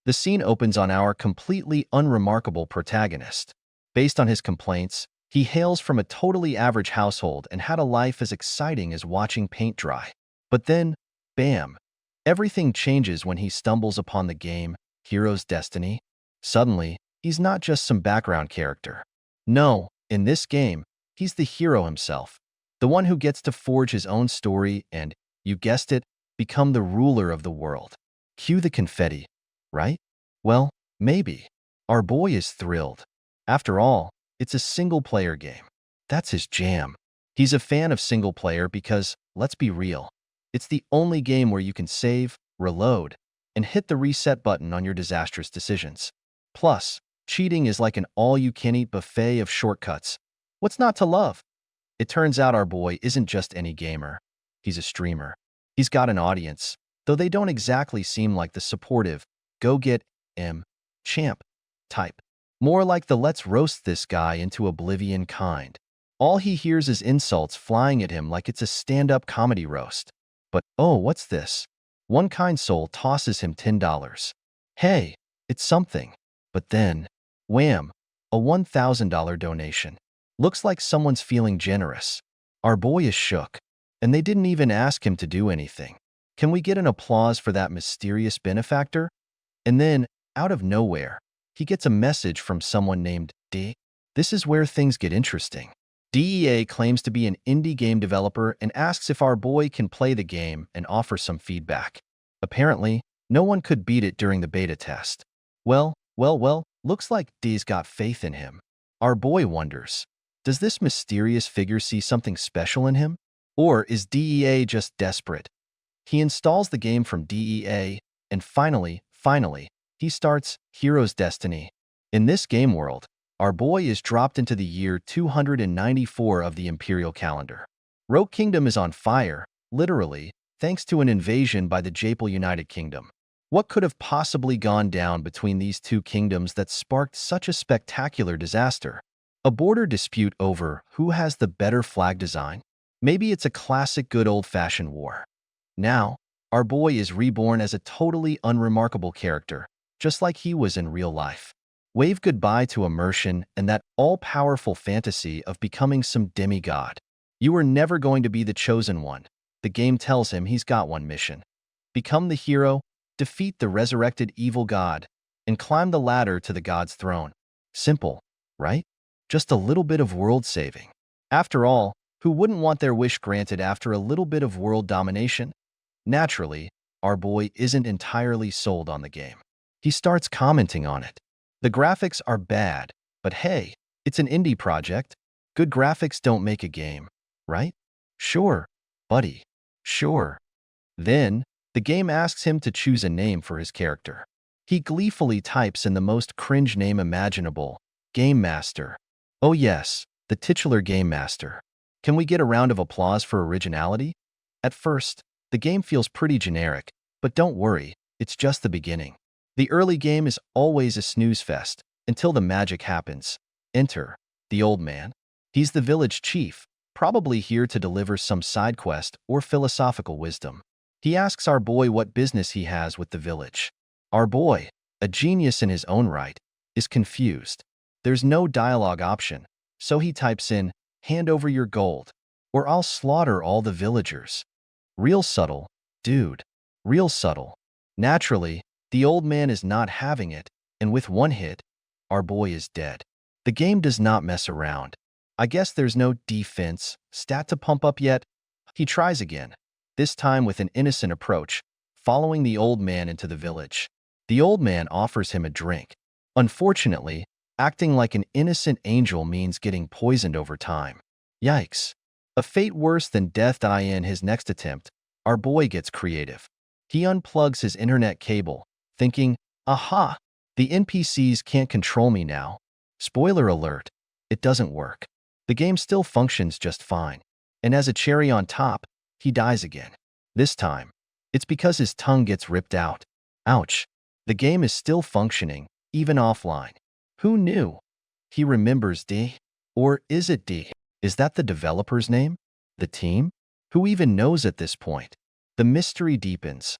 The scene opens on our completely unremarkable protagonist. Based on his complaints, he hails from a totally average household and had a life as exciting as watching paint dry. But then, bam, everything changes when he stumbles upon the game, Hero's Destiny. Suddenly, he's not just some background character. No, in this game, he's the hero himself, the one who gets to forge his own story and, you guessed it, become the ruler of the world. Cue the confetti, right? Well, maybe. Our boy is thrilled. After all, it's a single-player game. That's his jam. He's a fan of single-player because, let's be real, it's the only game where you can save, reload, and hit the reset button on your disastrous decisions. Plus, cheating is like an all-you-can-eat buffet of shortcuts. What's not to love? It turns out our boy isn't just any gamer. He's a streamer. He's got an audience, though they don't exactly seem like the supportive, go-get-em-champ type. More like the let's roast this guy into oblivion kind. All he hears is insults flying at him like it's a stand-up comedy roast. But, oh, what's this? One kind soul tosses him $10. Hey, it's something. But then, wham, a $1,000 donation. Looks like someone's feeling generous. Our boy is shook, and they didn't even ask him to do anything. Can we get an applause for that mysterious benefactor? And then, out of nowhere, he gets a message from someone named D. This is where things get interesting. DEA claims to be an indie game developer and asks if our boy can play the game and offer some feedback. Apparently, no one could beat it during the beta test. Well, looks like D's got faith in him. Our boy wonders, does this mysterious figure see something special in him? Or is DEA just desperate? He installs the game from DEA, and finally, he starts Hero's Destiny. In this game world, our boy is dropped into the year 294 of the Imperial calendar. Rogue Kingdom is on fire, literally, thanks to an invasion by the Japal United Kingdom. What could have possibly gone down between these two kingdoms that sparked such a spectacular disaster? A border dispute over who has the better flag design? Maybe it's a classic good old-fashioned war. Now, our boy is reborn as a totally unremarkable character, just like he was in real life. Wave goodbye to immersion and that all-powerful fantasy of becoming some demigod. You were never going to be the chosen one. The game tells him he's got one mission. Become the hero, defeat the resurrected evil god, and climb the ladder to the god's throne. Simple, right? Just a little bit of world saving. After all, who wouldn't want their wish granted after a little bit of world domination? Naturally, our boy isn't entirely sold on the game. He starts commenting on it. The graphics are bad, but hey, it's an indie project. Good graphics don't make a game, right? Sure, buddy. Sure. Then, the game asks him to choose a name for his character. He gleefully types in the most cringe name imaginable, Game Master. Oh yes, the titular Game Master. Can we get a round of applause for originality? At first, the game feels pretty generic, but don't worry, it's just the beginning. The early game is always a snooze fest, until the magic happens. Enter the old man. He's the village chief, probably here to deliver some side quest or philosophical wisdom. He asks our boy what business he has with the village. Our boy, a genius in his own right, is confused. There's no dialogue option, so he types in, "Hand over your gold, or I'll slaughter all the villagers." Real subtle, dude. Real subtle. Naturally, the old man is not having it, and with one hit, our boy is dead. The game does not mess around. I guess there's no defense stat to pump up yet. He tries again, this time with an innocent approach, following the old man into the village. The old man offers him a drink. Unfortunately, acting like an innocent angel means getting poisoned over time. Yikes. A fate worse than death. In his next attempt, our boy gets creative. He unplugs his internet cable, thinking, aha, the NPCs can't control me now. Spoiler alert, it doesn't work. The game still functions just fine. And as a cherry on top, he dies again. This time, it's because his tongue gets ripped out. Ouch. The game is still functioning, even offline. Who knew? He remembers D. Or is it D? Is that the developer's name? The team? Who even knows at this point? The mystery deepens.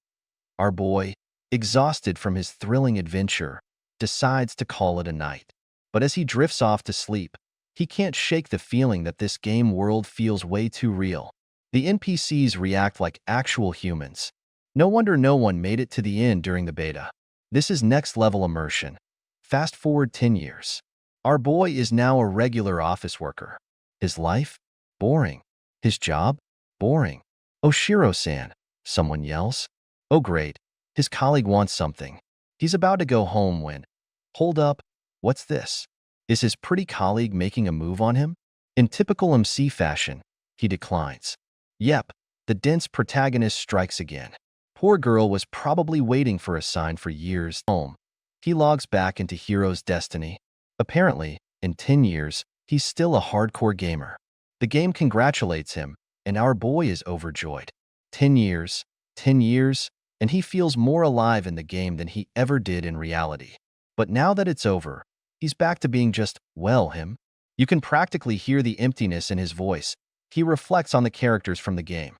Our boy, exhausted from his thrilling adventure, decides to call it a night. But as he drifts off to sleep, he can't shake the feeling that this game world feels way too real. The NPCs react like actual humans. No wonder no one made it to the end during the beta. This is next-level immersion. Fast forward 10 years. Our boy is now a regular office worker. His life? Boring. His job? Boring. Oshiro-san, someone yells. Oh great, his colleague wants something. He's about to go home when… Hold up, what's this? Is his pretty colleague making a move on him? In typical MC fashion, he declines. Yep, the dense protagonist strikes again. Poor girl was probably waiting for a sign for years. Home. He logs back into Hero's Destiny. Apparently, in 10 years, he's still a hardcore gamer. The game congratulates him, and our boy is overjoyed. 10 years, and he feels more alive in the game than he ever did in reality. But now that it's over, he's back to being just, well, him. You can practically hear the emptiness in his voice. He reflects on the characters from the game.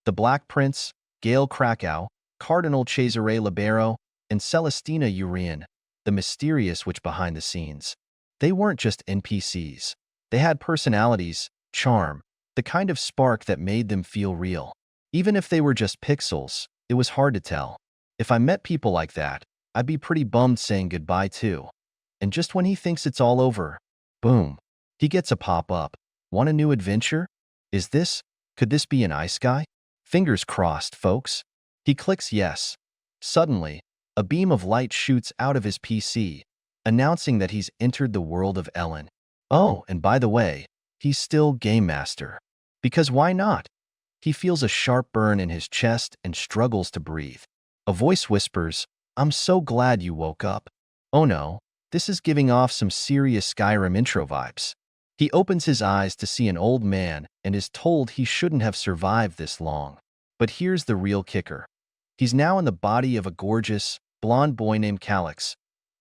The Black Prince, Gale Krakow, Cardinal Cesare Libero, and Celestina Urian, the mysterious witch behind the scenes. They weren't just NPCs. They had personalities, charm, the kind of spark that made them feel real. Even if they were just pixels, it was hard to tell. If I met people like that, I'd be pretty bummed saying goodbye too. And just when he thinks it's all over, boom, he gets a pop-up. Want a new adventure? Could this be an ice guy? Fingers crossed, folks. He clicks yes. Suddenly, a beam of light shoots out of his PC, announcing that he's entered the world of Ellen. Oh, and by the way, he's still Game Master. Because why not? He feels a sharp burn in his chest and struggles to breathe. A voice whispers, I'm so glad you woke up. Oh no, this is giving off some serious Skyrim intro vibes. He opens his eyes to see an old man and is told he shouldn't have survived this long. But here's the real kicker. He's now in the body of a gorgeous, blonde boy named Calyx.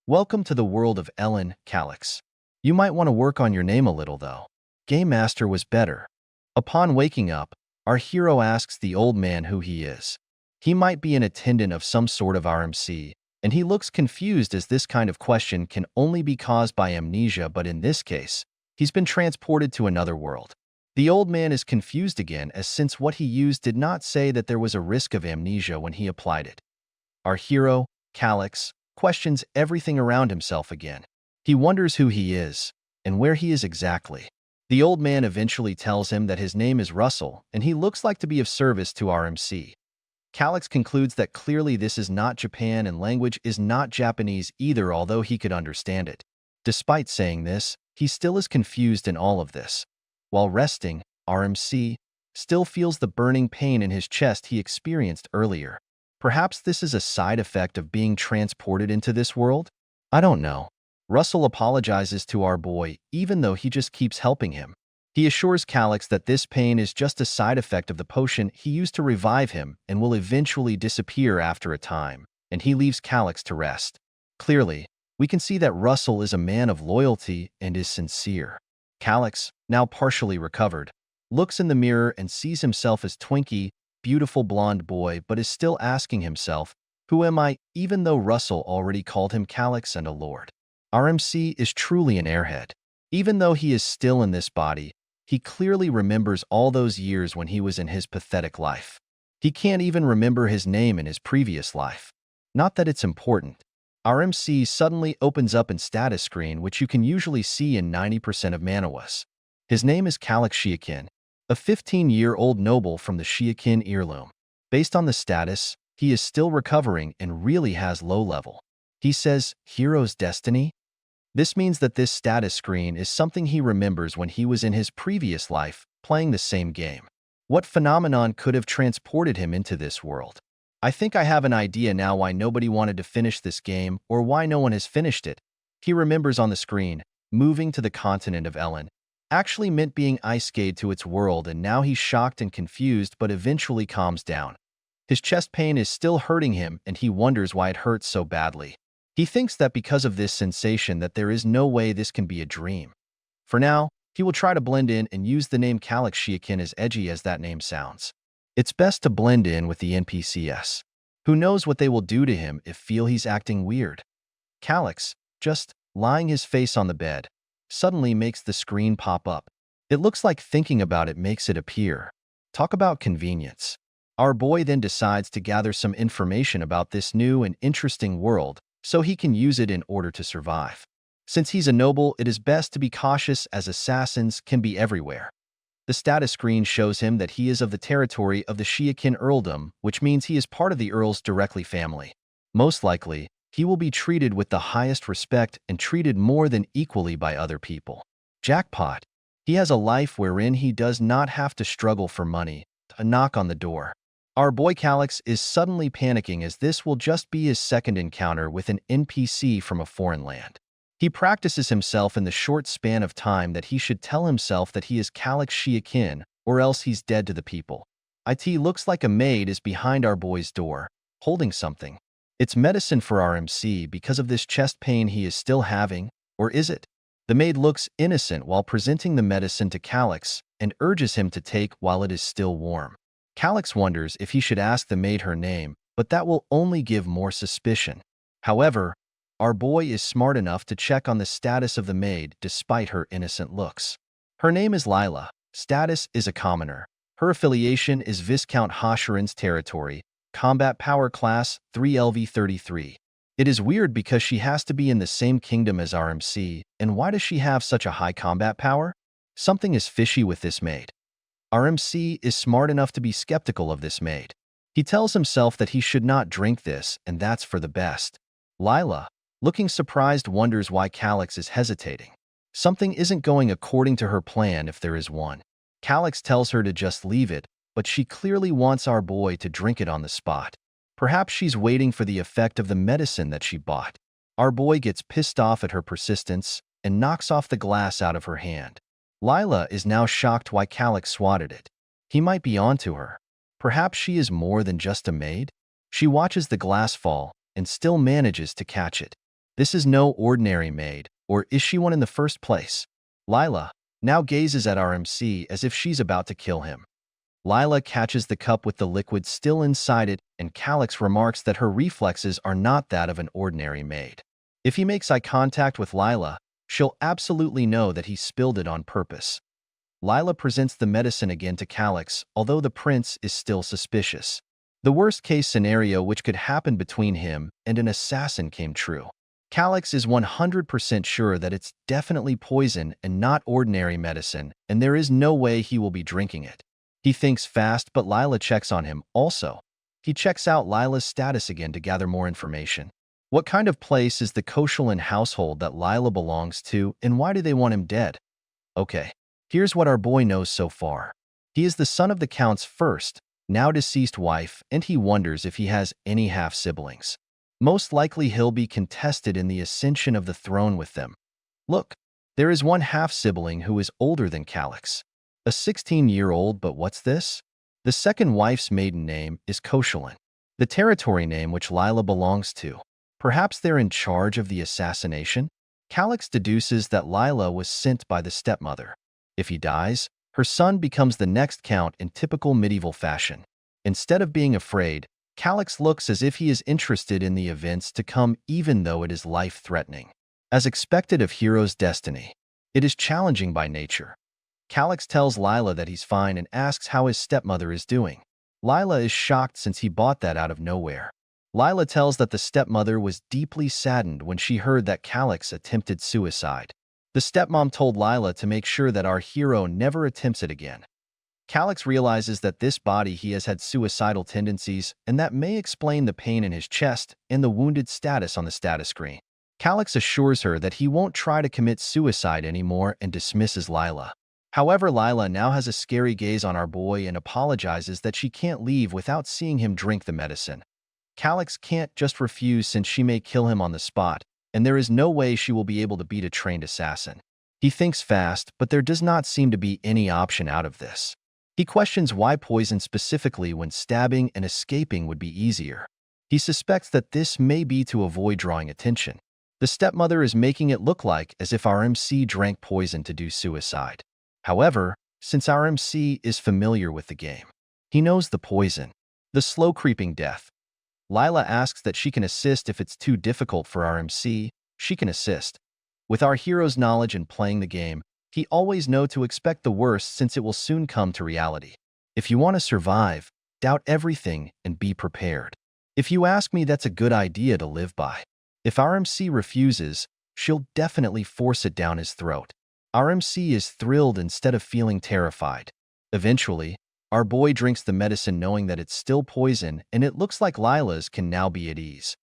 Welcome to the world of Ellen, Calyx. You might want to work on your name a little, though. Game Master was better. Upon waking up, our hero asks the old man who he is. He might be an attendant of some sort of RMC, and he looks confused as this kind of question can only be caused by amnesia, but in this case, he's been transported to another world. The old man is confused again, as since what he used did not say that there was a risk of amnesia when he applied it. Our hero, Calyx, questions everything around himself again. He wonders who he is, and where he is exactly. The old man eventually tells him that his name is Russell, and he looks like to be of service to RMC. Calyx concludes that clearly this is not Japan and language is not Japanese either, although he could understand it. Despite saying this, he still is confused in all of this. While resting, RMC still feels the burning pain in his chest he experienced earlier. Perhaps this is a side effect of being transported into this world? I don't know. Russell apologizes to our boy, even though he just keeps helping him. He assures Calyx that this pain is just a side effect of the potion he used to revive him and will eventually disappear after a time, and he leaves Calyx to rest. Clearly, we can see that Russell is a man of loyalty and is sincere. Calyx, now partially recovered, looks in the mirror and sees himself as Twinkie, beautiful blonde boy, but is still asking himself, who am I, even though Russell already called him Calyx and a lord. RMC is truly an airhead. Even though he is still in this body, he clearly remembers all those years when he was in his pathetic life. He can't even remember his name in his previous life. Not that it's important. RMC suddenly opens up in status screen, which you can usually see in 90% of manhwas. His name is Calyx Shiakin, a 15-year-old noble from the Shiakin heirloom. Based on the status, he is still recovering and really has low level. He says, Hero's Destiny? This means that this status screen is something he remembers when he was in his previous life, playing the same game. What phenomenon could have transported him into this world? I think I have an idea now why nobody wanted to finish this game or why no one has finished it. He remembers on the screen, moving to the continent of Ellen actually meant being ice-skate to its world, and now he's shocked and confused but eventually calms down. His chest pain is still hurting him and he wonders why it hurts so badly. He thinks that because of this sensation that there is no way this can be a dream. For now, he will try to blend in and use the name Calyx Shiakin as edgy as that name sounds. It's best to blend in with the NPCs. Who knows what they will do to him if feel he's acting weird? Calyx, just lying his face on the bed, suddenly makes the screen pop up. It looks like thinking about it makes it appear. Talk about convenience. Our boy then decides to gather some information about this new and interesting world so he can use it in order to survive. Since he's a noble, it is best to be cautious as assassins can be everywhere. The status screen shows him that he is of the territory of the Shiakin earldom, which means he is part of the Earl's directly family. Most likely, he will be treated with the highest respect and treated more than equally by other people. Jackpot! He has a life wherein he does not have to struggle for money. A knock on the door. Our boy Calyx is suddenly panicking as this will just be his second encounter with an NPC from a foreign land. He practices himself in the short span of time that he should tell himself that he is Calyx Shiakin, or else he's dead to the people. It looks like a maid is behind our boy's door, holding something. It's medicine for our MC because of this chest pain he is still having, or is it? The maid looks innocent while presenting the medicine to Calyx and urges him to take while it is still warm. Calyx wonders if he should ask the maid her name, but that will only give more suspicion. However, our boy is smart enough to check on the status of the maid despite her innocent looks. Her name is Lila. Status is a commoner. Her affiliation is Viscount Hashiran's territory. Combat power class 3LV33. It is weird because she has to be in the same kingdom as RMC, and why does she have such a high combat power? Something is fishy with this maid. RMC is smart enough to be skeptical of this maid. He tells himself that he should not drink this, and that's for the best. Lila, looking surprised, wonders why Calyx is hesitating. Something isn't going according to her plan if there is one. Calyx tells her to just leave it, but she clearly wants our boy to drink it on the spot. Perhaps she's waiting for the effect of the medicine that she bought. Our boy gets pissed off at her persistence and knocks off the glass out of her hand. Lila is now shocked why Calyx swatted it. He might be onto her. Perhaps she is more than just a maid? She watches the glass fall and still manages to catch it. This is no ordinary maid, or is she one in the first place? Lila now gazes at RMC as if she's about to kill him. Lila catches the cup with the liquid still inside it, and Calyx remarks that her reflexes are not that of an ordinary maid. If he makes eye contact with Lila, she'll absolutely know that he spilled it on purpose. Lila presents the medicine again to Calyx, although the prince is still suspicious. The worst-case scenario which could happen between him and an assassin came true. Calyx is 100% sure that it's definitely poison and not ordinary medicine, and there is no way he will be drinking it. He thinks fast, but Lila checks on him also. He checks out Lila's status again to gather more information. What kind of place is the Koshalin household that Lila belongs to, and why do they want him dead? Okay, here's what our boy knows so far. He is the son of the Count's first, now deceased wife, and he wonders if he has any half-siblings. Most likely he'll be contested in the ascension of the throne with them. Look, there is one half-sibling who is older than Calyx. A 16-year-old, but what's this? The second wife's maiden name is Koshalin, the territory name which Lila belongs to. Perhaps they're in charge of the assassination? Calyx deduces that Lila was sent by the stepmother. If he dies, her son becomes the next count in typical medieval fashion. Instead of being afraid, Calyx looks as if he is interested in the events to come even though it is life-threatening. As expected of hero's destiny, it is challenging by nature. Calyx tells Lila that he's fine and asks how his stepmother is doing. Lila is shocked since he bought that out of nowhere. Lila tells that the stepmother was deeply saddened when she heard that Calyx attempted suicide. The stepmom told Lila to make sure that our hero never attempts it again. Calyx realizes that this body he has had suicidal tendencies, and that may explain the pain in his chest and the wounded status on the status screen. Calyx assures her that he won't try to commit suicide anymore and dismisses Lila. However, Lila now has a scary gaze on our boy and apologizes that she can't leave without seeing him drink the medicine. Calyx can't just refuse since she may kill him on the spot, and there is no way she will be able to beat a trained assassin. He thinks fast, but there does not seem to be any option out of this. He questions why poison specifically when stabbing and escaping would be easier. He suspects that this may be to avoid drawing attention. The stepmother is making it look like as if our MC drank poison to do suicide. However, since our MC is familiar with the game, he knows the poison, the slow creeping death. Lila asks that she can assist if it's too difficult for our MC. She can assist. With our hero's knowledge and playing the game, he always know to expect the worst since it will soon come to reality. If you want to survive, doubt everything and be prepared. If you ask me, that's a good idea to live by. If our MC refuses, she'll definitely force it down his throat. Our MC is thrilled instead of feeling terrified. Eventually, our boy drinks the medicine knowing that it's still poison, and it looks like Lila's can now be at ease.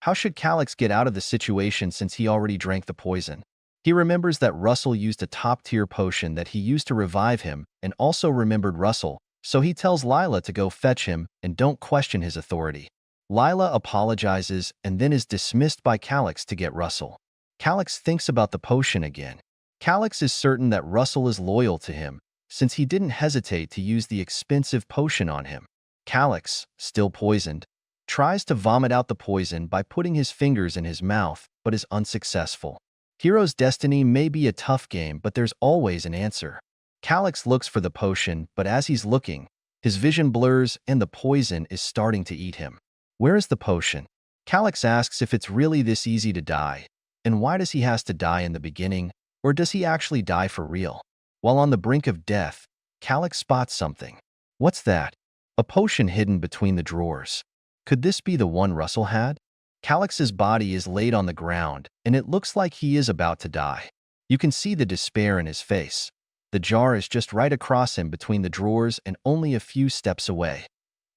How should Calix get out of the situation since he already drank the poison? He remembers that Russell used a top-tier potion that he used to revive him and also remembered Russell, so he tells Lila to go fetch him and don't question his authority. Lila apologizes and then is dismissed by Calix to get Russell. Calix thinks about the potion again. Calix is certain that Russell is loyal to him, since he didn't hesitate to use the expensive potion on him. Calix, still poisoned, tries to vomit out the poison by putting his fingers in his mouth, but is unsuccessful. Hero's Destiny may be a tough game, but there's always an answer. Calix looks for the potion, but as he's looking, his vision blurs and the poison is starting to eat him. Where is the potion? Calix asks if it's really this easy to die, and why does he has to die in the beginning, or does he actually die for real? While on the brink of death, Calix spots something. What's that? A potion hidden between the drawers. Could this be the one Russell had? Calix's body is laid on the ground, and it looks like he is about to die. You can see the despair in his face. The jar is just right across him between the drawers and only a few steps away.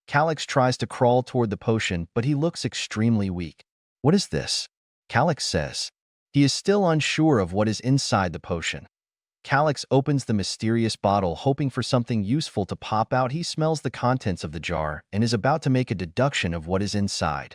Calix tries to crawl toward the potion, but he looks extremely weak. What is this? Calix says. He is still unsure of what is inside the potion. Calix opens the mysterious bottle, hoping for something useful to pop out. He smells the contents of the jar and is about to make a deduction of what is inside.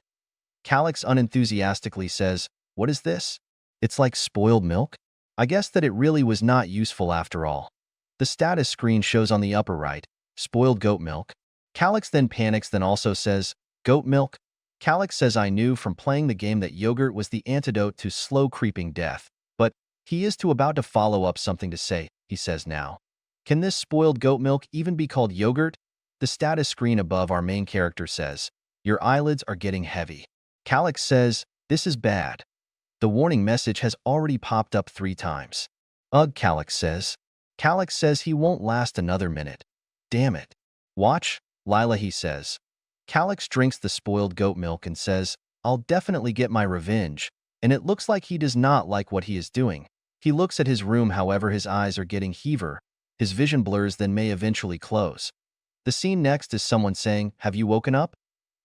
Calix unenthusiastically says, "What is this? It's like spoiled milk? I guess that it really was not useful after all." The status screen shows on the upper right, "Spoiled goat milk." Calix then panics, then also says, "Goat milk?" Calix says, "I knew from playing the game that yogurt was the antidote to slow creeping death, but he is about to follow up something to say," he says now. "Can this spoiled goat milk even be called yogurt?" The status screen above our main character says, "Your eyelids are getting heavy." Calix says, "This is bad." The warning message has already popped up 3 times. "Ugh," Calix says. Calix says he won't last another minute. "Damn it." "Watch, Lila," he says. Calix drinks the spoiled goat milk and says, "I'll definitely get my revenge," and it looks like he does not like what he is doing. He looks at his room, however his eyes are getting heavier. His vision blurs, then may eventually close. The scene next is someone saying, "Have you woken up?"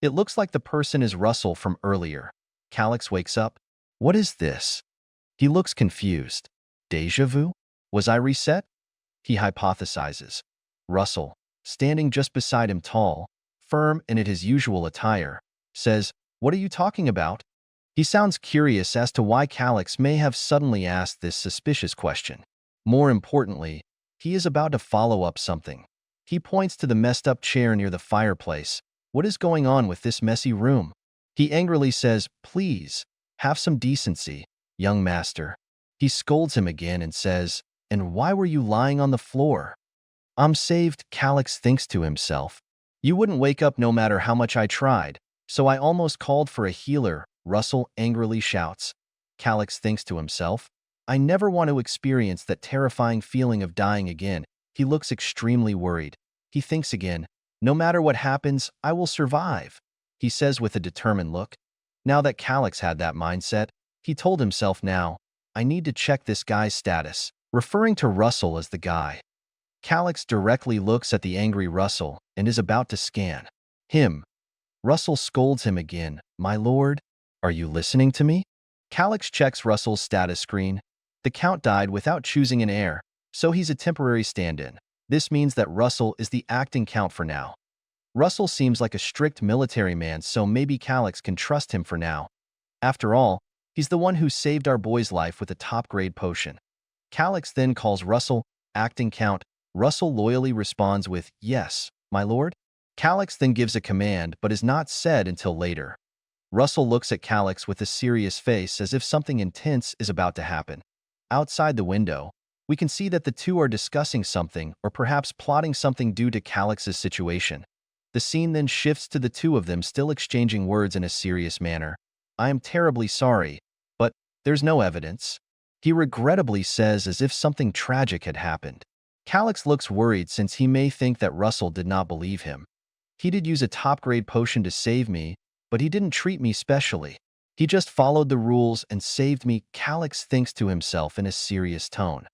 It looks like the person is Russell from earlier. Calix wakes up. What is this? He looks confused. Deja vu? Was I reset? He hypothesizes. Russell, standing just beside him, tall, firm, and in his usual attire, says, "What are you talking about?" He sounds curious as to why Calix may have suddenly asked this suspicious question. More importantly, he is about to follow up something. He points to the messed up chair near the fireplace. What is going on with this messy room? He angrily says, "Please, have some decency, young master." He scolds him again and says, "And why were you lying on the floor?" "I'm saved," Calix thinks to himself. "You wouldn't wake up no matter how much I tried, so I almost called for a healer," Russell angrily shouts. Calix thinks to himself, "I never want to experience that terrifying feeling of dying again." He looks extremely worried. He thinks again, "No matter what happens, I will survive," he says with a determined look. Now that Calix had that mindset, he told himself, "Now, I need to check this guy's status," referring to Russell as the guy. Calix directly looks at the angry Russell and is about to scan him. Russell scolds him again. "My lord, are you listening to me?" Calix checks Russell's status screen. The count died without choosing an heir, so he's a temporary stand-in. This means that Russell is the acting count for now. Russell seems like a strict military man, so maybe Calix can trust him for now. After all, he's the one who saved our boy's life with a top-grade potion. Calix then calls Russell, acting count. Russell loyally responds with, "Yes, my lord." Calix then gives a command, but is not said until later. Russell looks at Calix with a serious face as if something intense is about to happen. Outside the window, we can see that the two are discussing something or perhaps plotting something due to Calix's situation. The scene then shifts to the two of them still exchanging words in a serious manner. I am terribly sorry, but there's no evidence. He regrettably says as if something tragic had happened. Calix looks worried since he may think that Russell did not believe him. He did use a top-grade potion to save me, but he didn't treat me specially. He just followed the rules and saved me, Calix thinks to himself in a serious tone.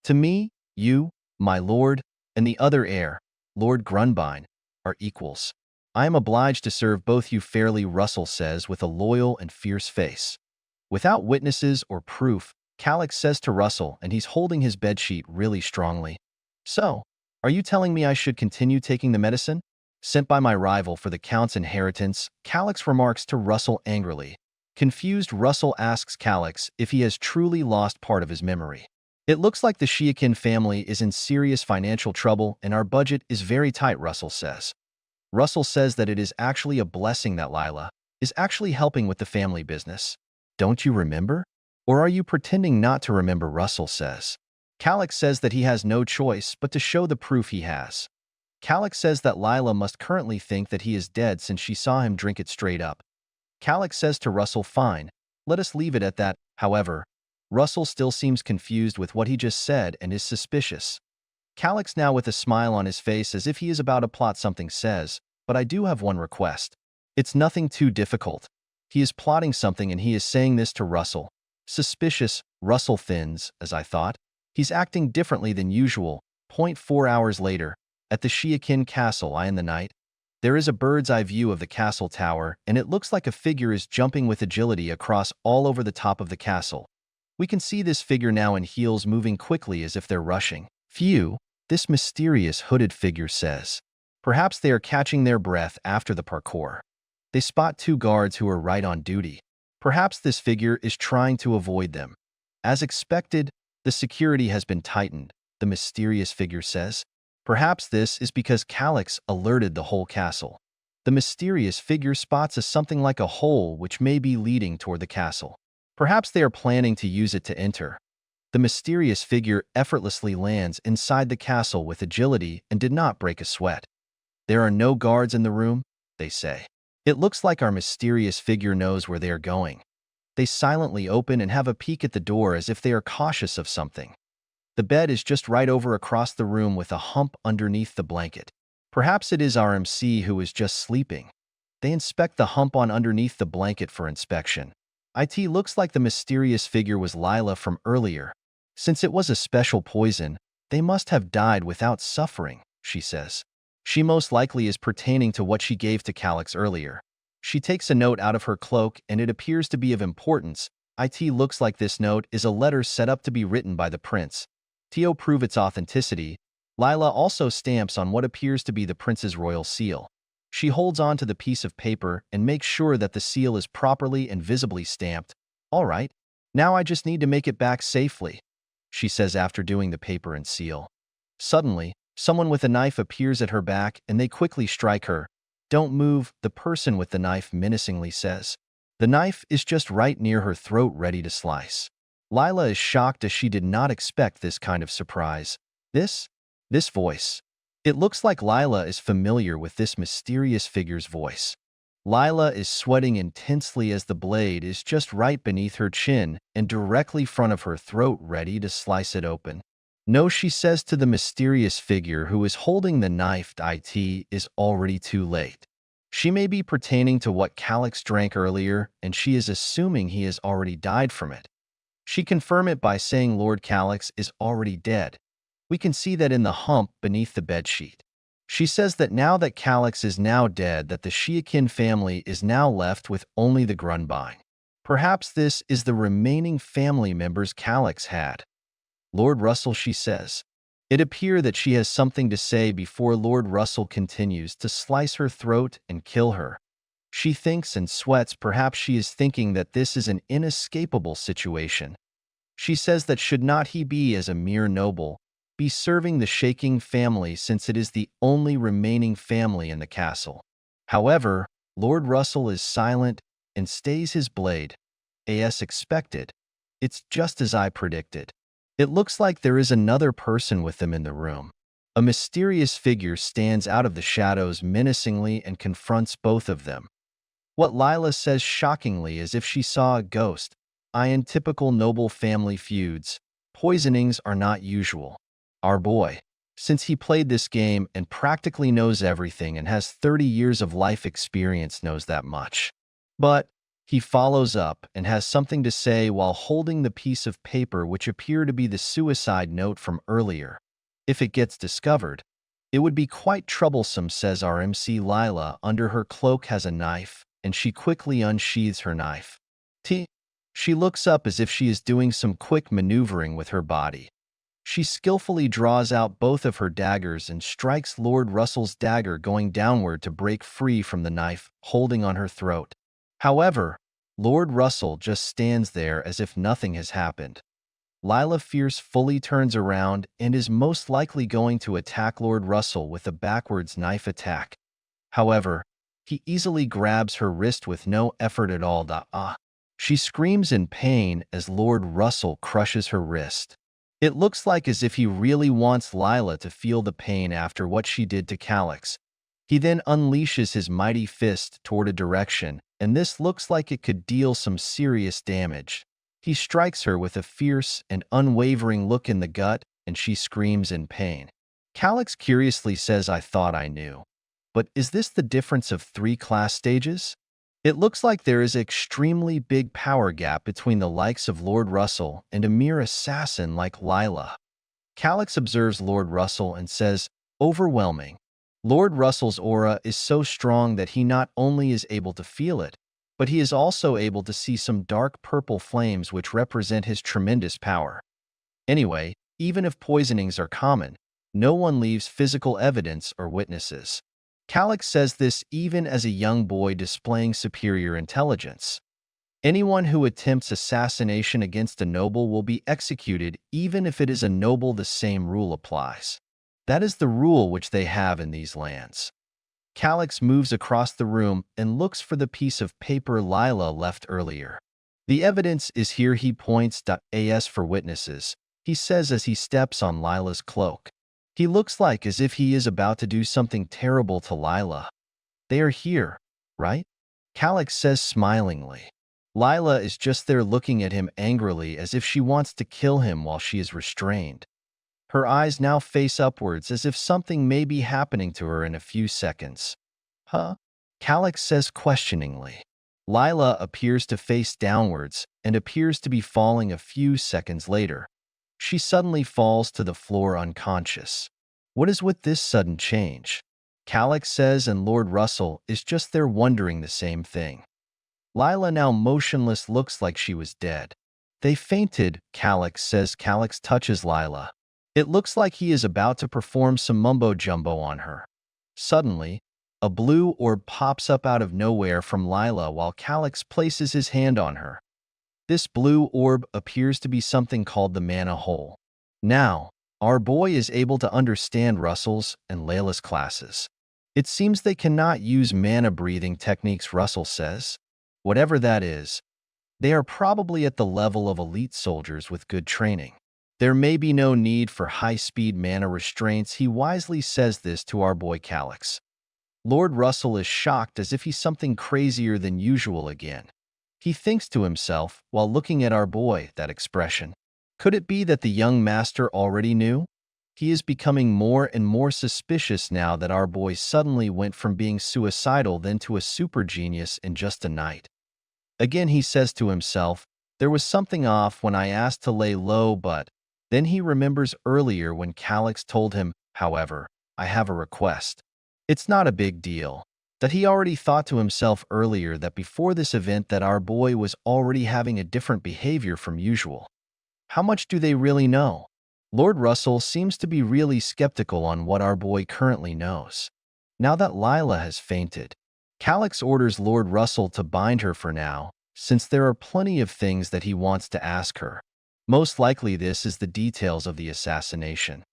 To me, you, my lord, and the other heir, Lord Grunbein, are equals. I am obliged to serve both you fairly, Russell says with a loyal and fierce face. Without witnesses or proof, Calix says to Russell, and he's holding his bedsheet really strongly. So, are you telling me I should continue taking the medicine? Sent by my rival for the Count's inheritance, Calix remarks to Russell angrily. Confused, Russell asks Calix if he has truly lost part of his memory. It looks like the Shiakin family is in serious financial trouble and our budget is very tight, Russell says. Russell says that it is actually a blessing that Lila is actually helping with the family business. Don't you remember? Or are you pretending not to remember, Russell says. Calix says that he has no choice but to show the proof he has. Calix says that Lila must currently think that he is dead since she saw him drink it straight up. Calix says to Russell, fine, let us leave it at that. However, Russell still seems confused with what he just said and is suspicious. Calix, now with a smile on his face as if he is about to plot something, says, but I do have one request. It's nothing too difficult. He is plotting something and he is saying this to Russell. Suspicious, Russell thins, as I thought. He's acting differently than usual. 4 hours later, at the Shiakin castle, in the night, there is a bird's eye view of the castle tower, and it looks like a figure is jumping with agility across all over the top of the castle. We can see this figure now in heels moving quickly as if they're rushing. Phew, this mysterious hooded figure says. Perhaps they are catching their breath after the parkour. They spot two guards who are right on duty. Perhaps this figure is trying to avoid them. As expected, the security has been tightened, the mysterious figure says. Perhaps this is because Calix alerted the whole castle. The mysterious figure spots something like a hole which may be leading toward the castle. Perhaps they are planning to use it to enter. The mysterious figure effortlessly lands inside the castle with agility and did not break a sweat. There are no guards in the room, they say. It looks like our mysterious figure knows where they are going. They silently open and have a peek at the door as if they are cautious of something. The bed is just right over across the room with a hump underneath the blanket. Perhaps it is our MC who is just sleeping. They inspect the hump on underneath the blanket for inspection. It looks like the mysterious figure was Lila from earlier. Since it was a special poison, they must have died without suffering, she says. She most likely is pertaining to what she gave to Calix earlier. She takes a note out of her cloak and it appears to be of importance. It looks like this note is a letter set up to be written by the prince. To prove its authenticity, Lila also stamps on what appears to be the prince's royal seal. She holds on to the piece of paper and makes sure that the seal is properly and visibly stamped. All right, now I just need to make it back safely, she says after doing the paper and seal. Suddenly, someone with a knife appears at her back and they quickly strike her. Don't move, the person with the knife menacingly says. The knife is just right near her throat, ready to slice. Lila is shocked as she did not expect this kind of surprise. This voice. It looks like Lila is familiar with this mysterious figure's voice. Lila is sweating intensely as the blade is just right beneath her chin and directly front of her throat, ready to slice it open. No, she says to the mysterious figure who is holding the knife, it is already too late. She may be pertaining to what Calix drank earlier, and she is assuming he has already died from it. She confirms it by saying Lord Calix is already dead. We can see that in the hump beneath the bedsheet. She says that now that Calix is now dead, that the Shiakin family is now left with only the Grunbein. Perhaps this is the remaining family members Calix had. Lord Russell, she says. It appears that she has something to say before Lord Russell continues to slice her throat and kill her. She thinks and sweats. Perhaps she is thinking that this is an inescapable situation. She says that should not he be, as a mere noble, be serving the shaking family since it is the only remaining family in the castle. However, Lord Russell is silent and stays his blade. As expected. It's just as I predicted. It looks like there is another person with them in the room. A mysterious figure stands out of the shadows menacingly and confronts both of them. What Lila says shockingly as if she saw a ghost. In typical noble family feuds, poisonings are not usual. Our boy, since he played this game and practically knows everything and has 30 years of life experience, knows that much. But he follows up and has something to say while holding the piece of paper which appear to be the suicide note from earlier. If it gets discovered, it would be quite troublesome, says our MC. Lila under her cloak has a knife, and she quickly unsheathes her knife. She looks up as if she is doing some quick maneuvering with her body. She skillfully draws out both of her daggers and strikes Lord Russell's dagger going downward to break free from the knife holding on her throat. However, Lord Russell just stands there as if nothing has happened. Lila fully turns around and is most likely going to attack Lord Russell with a backwards knife attack. However, he easily grabs her wrist with no effort at all. She screams in pain as Lord Russell crushes her wrist. It looks like as if he really wants Lila to feel the pain after what she did to Calix. He then unleashes his mighty fist toward a direction, and this looks like it could deal some serious damage. He strikes her with a fierce and unwavering look in the gut, and she screams in pain. Calix curiously says, "I thought I knew. But is this the difference of 3 class stages?" It looks like there is an extremely big power gap between the likes of Lord Russell and a mere assassin like Lila. Calix observes Lord Russell and says, "Overwhelming." Lord Russell's aura is so strong that he not only is able to feel it, but he is also able to see some dark purple flames which represent his tremendous power. Anyway, even if poisonings are common, no one leaves physical evidence or witnesses. Calix says this even as a young boy displaying superior intelligence. Anyone who attempts assassination against a noble will be executed, even if it is a noble. The same rule applies. That is the rule which they have in these lands. Calix moves across the room and looks for the piece of paper Lila left earlier. The evidence is here. He points as for witnesses, he says as he steps on Lila's cloak. He looks like as if he is about to do something terrible to Lila. They are here, right? Calix says smilingly. Lila is just there looking at him angrily as if she wants to kill him while she is restrained. Her eyes now face upwards as if something may be happening to her in a few seconds. Huh? Calix says questioningly. Lila appears to face downwards and appears to be falling a few seconds later. She suddenly falls to the floor unconscious. What is with this sudden change? Calix says, and Lord Russell is just there wondering the same thing. Lila, now motionless, looks like she was dead. They fainted, Calix says. Calix touches Lila. It looks like he is about to perform some mumbo-jumbo on her. Suddenly, a blue orb pops up out of nowhere from Lila while Calix places his hand on her. This blue orb appears to be something called the mana hole. Now, our boy is able to understand Russell's and Layla's classes. It seems they cannot use mana breathing techniques, Russell says. Whatever that is, they are probably at the level of elite soldiers with good training. There may be no need for high-speed mana restraints. He wisely says this to our boy Calix. Lord Russell is shocked as if he's something crazier than usual again. He thinks to himself while looking at our boy, that expression. Could it be that the young master already knew? He is becoming more and more suspicious now that our boy suddenly went from being suicidal then to a super genius in just a night. Again he says to himself, there was something off when I asked to lay low, but then he remembers earlier when Calix told him, however, I have a request. It's not a big deal. That he already thought to himself earlier that before this event that our boy was already having a different behavior from usual. How much do they really know? Lord Russell seems to be really skeptical on what our boy currently knows. Now that Lila has fainted, Calix orders Lord Russell to bind her for now, since there are plenty of things that he wants to ask her. Most likely this is the details of the assassination.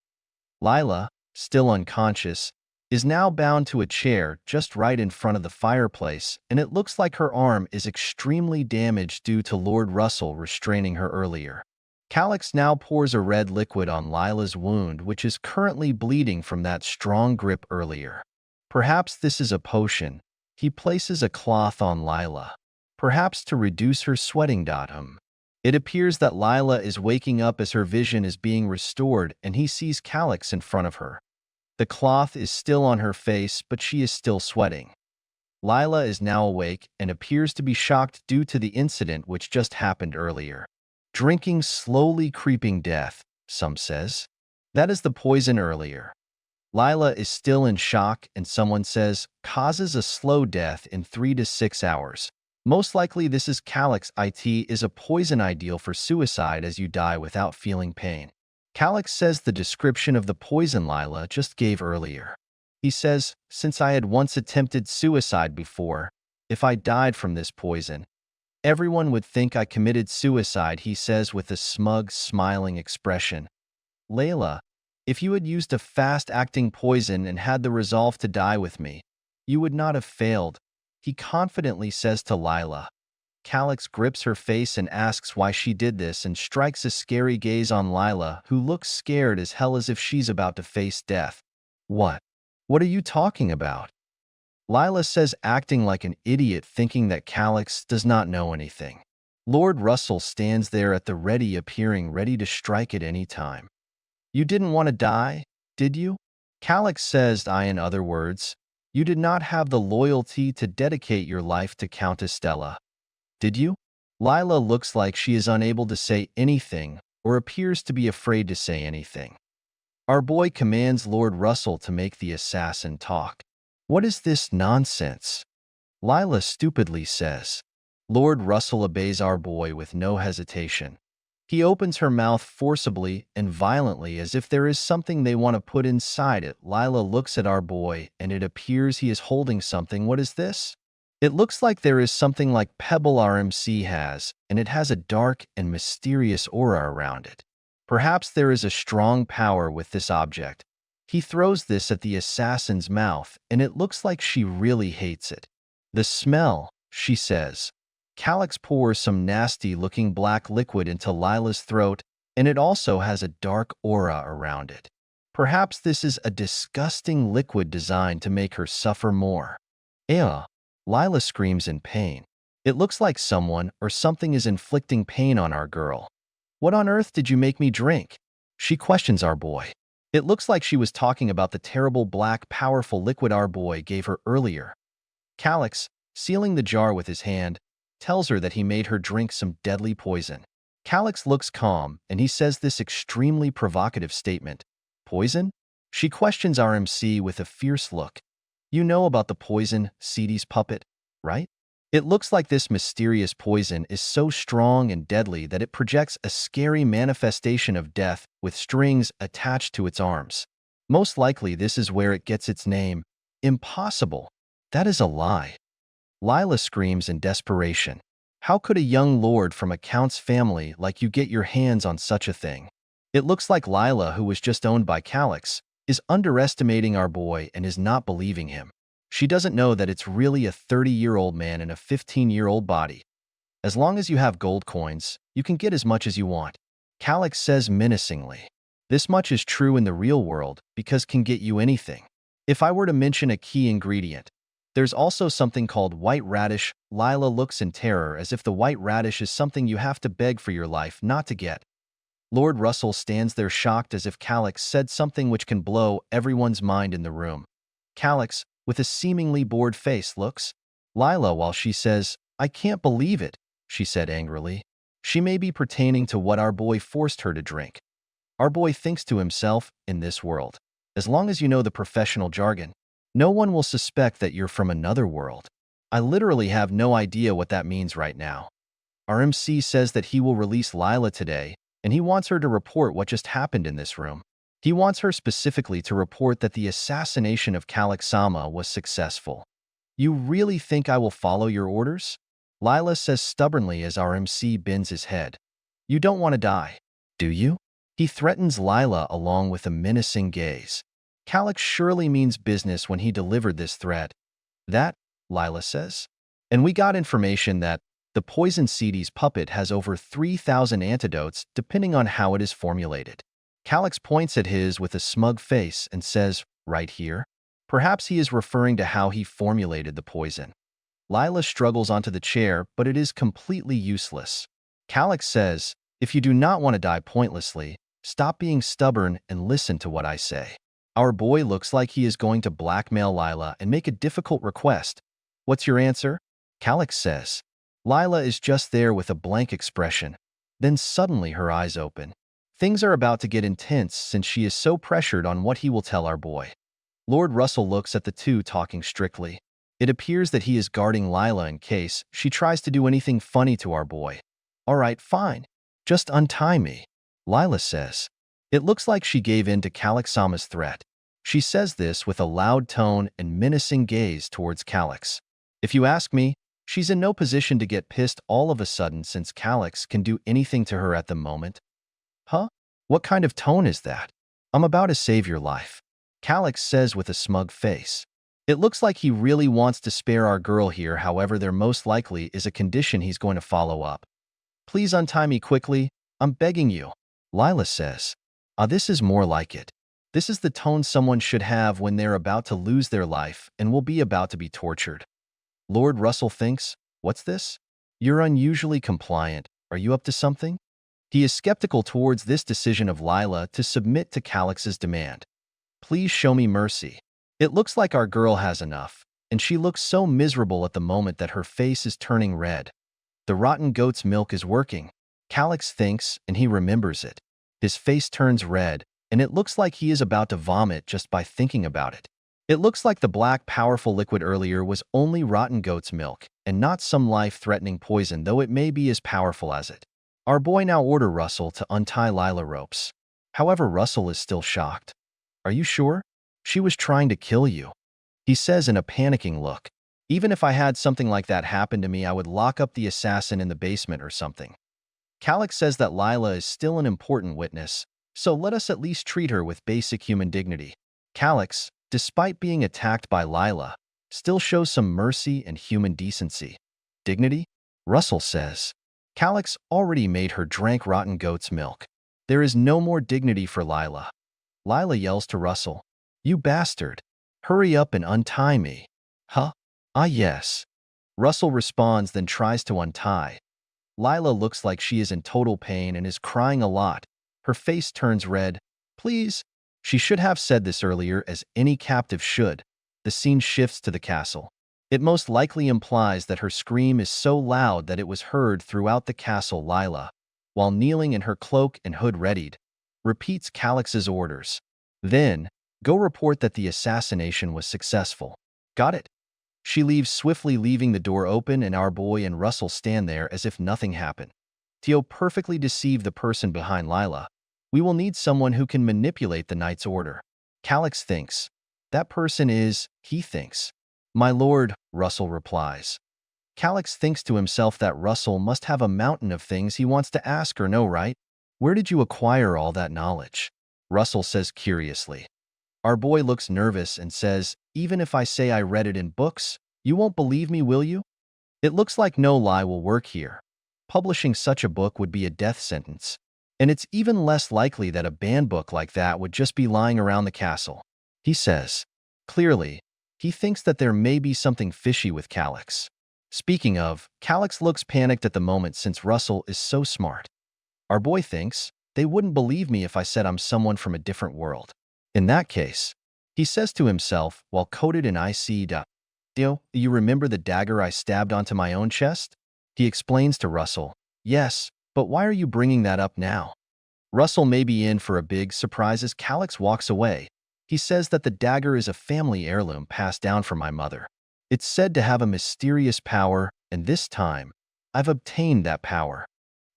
Lila, still unconscious, is now bound to a chair just right in front of the fireplace, and it looks like her arm is extremely damaged due to Lord Russell restraining her earlier. Calix now pours a red liquid on Lila's wound, which is currently bleeding from that strong grip earlier. Perhaps this is a potion. He places a cloth on Lila, perhaps to reduce her sweating. It appears that Lila is waking up as her vision is being restored and he sees Calix in front of her. The cloth is still on her face, but she is still sweating. Lila is now awake and appears to be shocked due to the incident which just happened earlier. Drinking slowly creeping death, some says. That is the poison earlier. Lila is still in shock and someone says, causes a slow death in 3 to 6 hours. Most likely this is Calix. It is a poison ideal for suicide as you die without feeling pain. Calix says the description of the poison Lila just gave earlier. He says, since I had once attempted suicide before, if I died from this poison, everyone would think I committed suicide, he says with a smug, smiling expression. Layla, if you had used a fast-acting poison and had the resolve to die with me, you would not have failed, he confidently says to Lila. Calix grips her face and asks why she did this and strikes a scary gaze on Lila, who looks scared as hell as if she's about to face death. What? What are you talking about? Lila says, acting like an idiot, thinking that Calix does not know anything. Lord Russell stands there at the ready, appearing ready to strike at any time. You didn't want to die, did you? Calix says, in other words, you did not have the loyalty to dedicate your life to Countess Stella, did you? Lila looks like she is unable to say anything or appears to be afraid to say anything. Our boy commands Lord Russell to make the assassin talk. What is this nonsense? Lila stupidly says. Lord Russell obeys our boy with no hesitation. He opens her mouth forcibly and violently as if there is something they want to put inside it. Lila looks at our boy and it appears he is holding something. What is this? It looks like there is something like pebble RMC has, and it has a dark and mysterious aura around it. Perhaps there is a strong power with this object. He throws this at the assassin's mouth, and it looks like she really hates it. The smell, she says. Calix pours some nasty-looking black liquid into Lila's throat, and it also has a dark aura around it. Perhaps this is a disgusting liquid designed to make her suffer more. Ew. Lila screams in pain. It looks like someone or something is inflicting pain on our girl. What on earth did you make me drink? She questions our boy. It looks like she was talking about the terrible black powerful liquid our boy gave her earlier. Calix, sealing the jar with his hand, tells her that he made her drink some deadly poison. Calix looks calm and he says this extremely provocative statement. Poison? She questions RMC with a fierce look. You know about the poison, Seedy's puppet, right? It looks like this mysterious poison is so strong and deadly that it projects a scary manifestation of death with strings attached to its arms. Most likely this is where it gets its name. Impossible. That is a lie. Lila screams in desperation. How could a young lord from a count's family like you get your hands on such a thing? It looks like Lila, who was just owned by Calix, is underestimating our boy and is not believing him. She doesn't know that it's really a 30-year-old man in a 15-year-old body. As long as you have gold coins, you can get as much as you want. Calix says menacingly. This much is true in the real world because can get you anything. If I were to mention a key ingredient, there's also something called white radish. Lila looks in terror as if the white radish is something you have to beg for your life not to get. Lord Russell stands there shocked as if Calix said something which can blow everyone's mind in the room. Calix, with a seemingly bored face, looks. Lila, while she says, I can't believe it, she said angrily. She may be pertaining to what our boy forced her to drink. Our boy thinks to himself, in this world, as long as you know the professional jargon, no one will suspect that you're from another world. I literally have no idea what that means right now. RMC says that he will release Lila today, and he wants her to report what just happened in this room. He wants her specifically to report that the assassination of Calix-sama was successful. You really think I will follow your orders? Lila says stubbornly as RMC bends his head. You don't want to die, do you? He threatens Lila along with a menacing gaze. Calix surely means business when he delivered this threat. That, Lila says. And we got information that The poison seedy's puppet has over 3,000 antidotes depending on how it is formulated. Calyx points at his with a smug face and says, right here? Perhaps he is referring to how he formulated the poison. Lila struggles onto the chair, but it is completely useless. Calyx says, if you do not want to die pointlessly, stop being stubborn and listen to what I say. Our boy looks like he is going to blackmail Lila and make a difficult request. What's your answer? Calyx says. Lila is just there with a blank expression. Then suddenly her eyes open. Things are about to get intense since she is so pressured on what he will tell our boy. Lord Russell looks at the two talking strictly. It appears that he is guarding Lila in case she tries to do anything funny to our boy. All right, fine. Just untie me, Lila says. It looks like she gave in to Calyx-sama's threat. She says this with a loud tone and menacing gaze towards Calyx. If you ask me, she's in no position to get pissed all of a sudden since Calyx can do anything to her at the moment. Huh? What kind of tone is that? I'm about to save your life, Calyx says with a smug face. It looks like he really wants to spare our girl here, however there most likely is a condition he's going to follow up. Please untie me quickly, I'm begging you, Lila says. This is more like it. This is the tone someone should have when they're about to lose their life and will be about to be tortured. Lord Russell thinks, what's this? You're unusually compliant. Are you up to something? He is skeptical towards this decision of Lila to submit to Calyx's demand. Please show me mercy. It looks like our girl has enough, and she looks so miserable at the moment that her face is turning red. The rotten goat's milk is working, Calyx thinks, and he remembers it. His face turns red, and it looks like he is about to vomit just by thinking about it. It looks like the black, powerful liquid earlier was only rotten goat's milk, and not some life-threatening poison, though it may be as powerful as it. Our boy now orders Russell to untie Lila ropes. However, Russell is still shocked. Are you sure? She was trying to kill you, he says in a panicking look. Even if I had something like that happen to me, I would lock up the assassin in the basement or something. Calyx says that Lila is still an important witness, so let us at least treat her with basic human dignity. Calyx, despite being attacked by Lila, still shows some mercy and human decency. Dignity? Russell says. Calyx already made her drink rotten goat's milk. There is no more dignity for Lila. Lila yells to Russell, you bastard! Hurry up and untie me. Huh? Ah yes. Russell responds, then tries to untie. Lila looks like she is in total pain and is crying a lot. Her face turns red. Please. She should have said this earlier, as any captive should. The scene shifts to the castle. It most likely implies that her scream is so loud that it was heard throughout the castle. Lila, while kneeling in her cloak and hood readied, repeats Calyx's orders. Then, go report that the assassination was successful. Got it? She leaves swiftly, leaving the door open, and our boy and Russell stand there as if nothing happened. Theo perfectly deceived the person behind Lila. We will need someone who can manipulate the knight's order. Calyx thinks. That person is, he thinks. My lord, Russell replies. Calyx thinks to himself that Russell must have a mountain of things he wants to ask her, no, right? Where did you acquire all that knowledge? Russell says curiously. Our boy looks nervous and says, even if I say I read it in books, you won't believe me, will you? It looks like no lie will work here. Publishing such a book would be a death sentence. And it's even less likely that a banned book like that would just be lying around the castle, he says. Clearly, he thinks that there may be something fishy with Calyx. Speaking of, Calyx looks panicked at the moment since Russell is so smart. Our boy thinks, they wouldn't believe me if I said I'm someone from a different world. In that case, he says to himself while coated in IC. You remember the dagger I stabbed onto my own chest? He explains to Russell. Yes, but why are you bringing that up now? Russell may be in for a big surprise as Calyx walks away. He says that the dagger is a family heirloom passed down from my mother. It's said to have a mysterious power, and this time, I've obtained that power.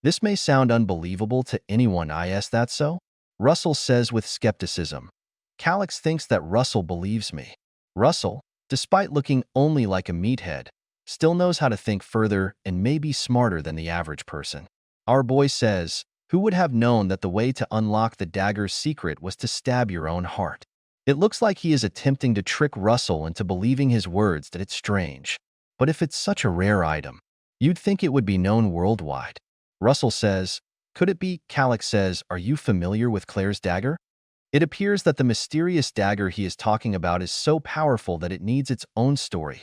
This may sound unbelievable to anyone. Is that so? Russell says with skepticism. Calyx thinks that Russell believes me. Russell, despite looking only like a meathead, still knows how to think further and may be smarter than the average person. Our boy says, who would have known that the way to unlock the dagger's secret was to stab your own heart? It looks like he is attempting to trick Russell into believing his words. That it's strange. But if it's such a rare item, You'd think it would be known worldwide. Russell says, could it be? Calix says, are you familiar with Claire's dagger? It appears that the mysterious dagger he is talking about is so powerful that it needs its own story.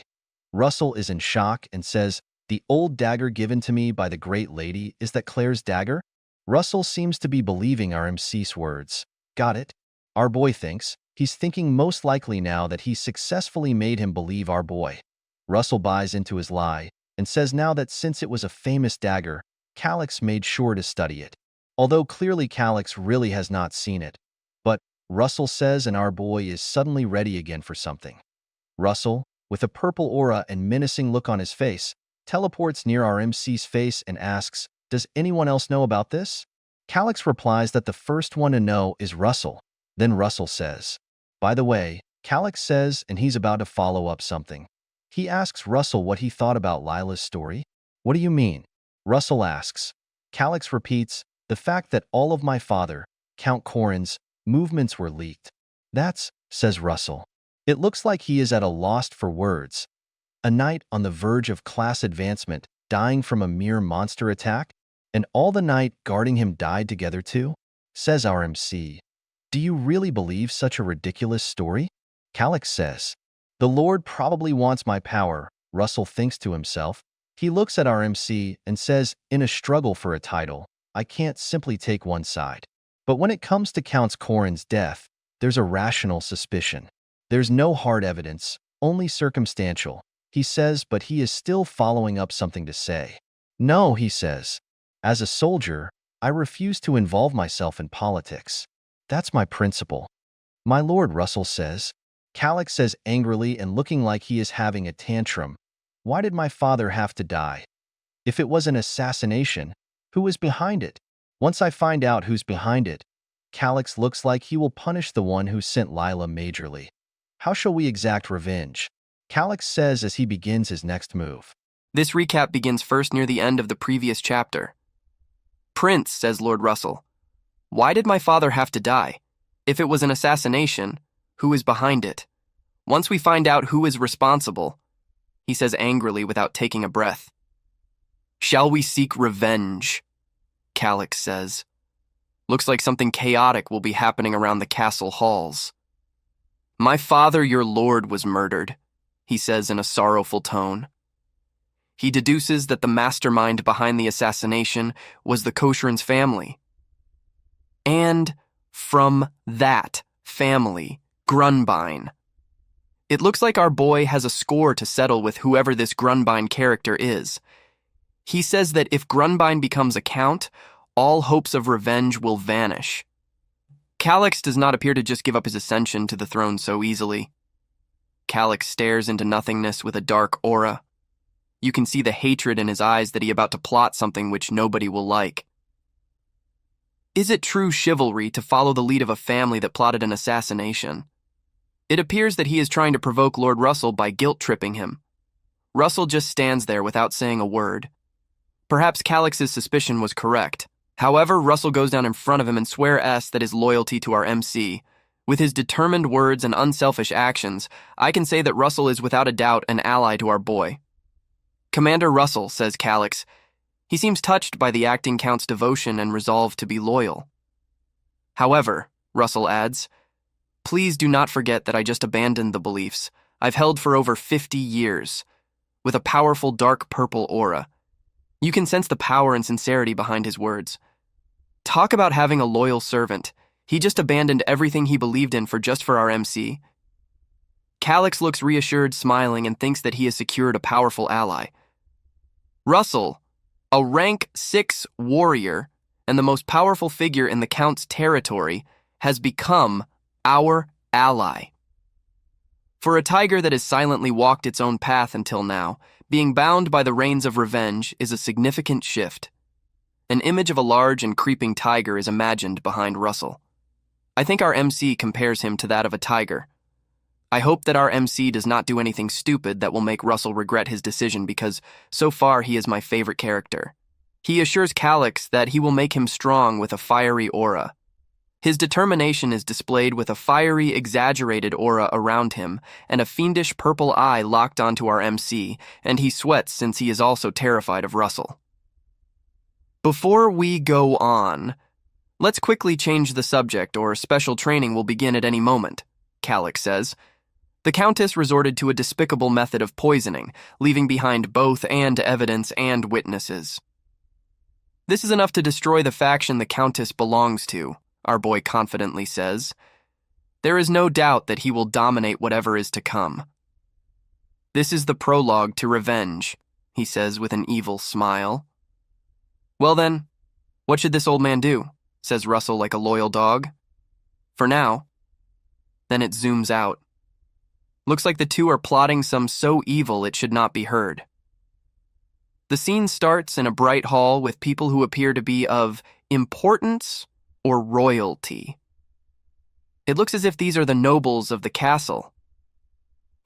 Russell is in shock and says, the old dagger given to me by the great lady, is that Claire's dagger? Russell seems to be believing our MC's words. Got it? Our boy thinks. He's thinking most likely now that he successfully made him believe our boy. Russell buys into his lie and says now that since it was a famous dagger, Calix made sure to study it. Although clearly Calix really has not seen it. But Russell says and our boy is suddenly ready again for something. Russell, with a purple aura and menacing look on his face, teleports near our MC's face and asks, does anyone else know about this? Calix replies that the first one to know is Russell. Then Russell says, by the way, Calix says and he's about to follow up something. He asks Russell what he thought about Lila's story. What do you mean? Russell asks. Calix repeats, the fact that all of my father, Count Corin's, movements were leaked. That's, says Russell. It looks like he is at a loss for words. A knight on the verge of class advancement, dying from a mere monster attack? And all the knight guarding him died together too? Says our MC. Do you really believe such a ridiculous story? Calix says. The Lord probably wants my power, Russell thinks to himself. He looks at our MC and says, in a struggle for a title, I can't simply take one side. But when it comes to Count Corin's death, there's a rational suspicion. There's no hard evidence, only circumstantial, he says, but he is still following up something to say. No, he says. As a soldier, I refuse to involve myself in politics. That's my principle. My lord, Russell says. Calix says angrily and looking like he is having a tantrum. Why did my father have to die? If it was an assassination, who was behind it? Once I find out who's behind it, Calix looks like he will punish the one who sent Lila majorly. How shall we exact revenge? Calix says as he begins his next move. This recap begins first near the end of the previous chapter. Prince, says Lord Russell, why did my father have to die? If it was an assassination, who is behind it? Once we find out who is responsible, he says angrily without taking a breath. Shall we seek revenge? Calix says. Looks like something chaotic will be happening around the castle halls. My father, your lord, was murdered, he says in a sorrowful tone. He deduces that the mastermind behind the assassination was the Koshrin's family. And from that family, Grunbein. It looks like our boy has a score to settle with whoever this Grunbein character is. He says that if Grunbein becomes a count, all hopes of revenge will vanish. Calix does not appear to just give up his ascension to the throne so easily. Calix stares into nothingness with a dark aura. You can see the hatred in his eyes that he is about to plot something which nobody will like. Is it true chivalry to follow the lead of a family that plotted an assassination? It appears that he is trying to provoke Lord Russell by guilt-tripping him. Russell just stands there without saying a word. Perhaps Calix's suspicion was correct. However, Russell goes down in front of him and swears that his loyalty to our MC. With his determined words and unselfish actions, I can say that Russell is without a doubt an ally to our boy. Commander Russell, says Calix. He seems touched by the acting count's devotion and resolve to be loyal. However, Russell adds, please do not forget that I just abandoned the beliefs I've held for over 50 years, with a powerful dark purple aura. You can sense the power and sincerity behind his words. Talk about having a loyal servant. He just abandoned everything he believed in for our MC. Calix looks reassured, smiling, and thinks that he has secured a powerful ally. Russell, a rank 6 warrior and the most powerful figure in the Count's territory, has become our ally. For a tiger that has silently walked its own path until now, being bound by the reins of revenge is a significant shift. An image of a large and creeping tiger is imagined behind Russell. I think our MC compares him to that of a tiger. I hope that our MC does not do anything stupid that will make Russell regret his decision because so far he is my favorite character. He assures Calix that he will make him strong with a fiery aura. His determination is displayed with a fiery, exaggerated aura around him and a fiendish purple eye locked onto our MC, and he sweats since he is also terrified of Russell. Before we go on, let's quickly change the subject or special training will begin at any moment, Calyx says. The Countess resorted to a despicable method of poisoning, leaving behind both and evidence and witnesses. This is enough to destroy the faction the Countess belongs to, our boy confidently says. There is no doubt that he will dominate whatever is to come. This is the prologue to revenge, he says with an evil smile. Well then, what should this old man do? Says Russell like a loyal dog. For now. Then it zooms out. Looks like the two are plotting some so evil it should not be heard. The scene starts in a bright hall with people who appear to be of importance or royalty. It looks as if these are the nobles of the castle.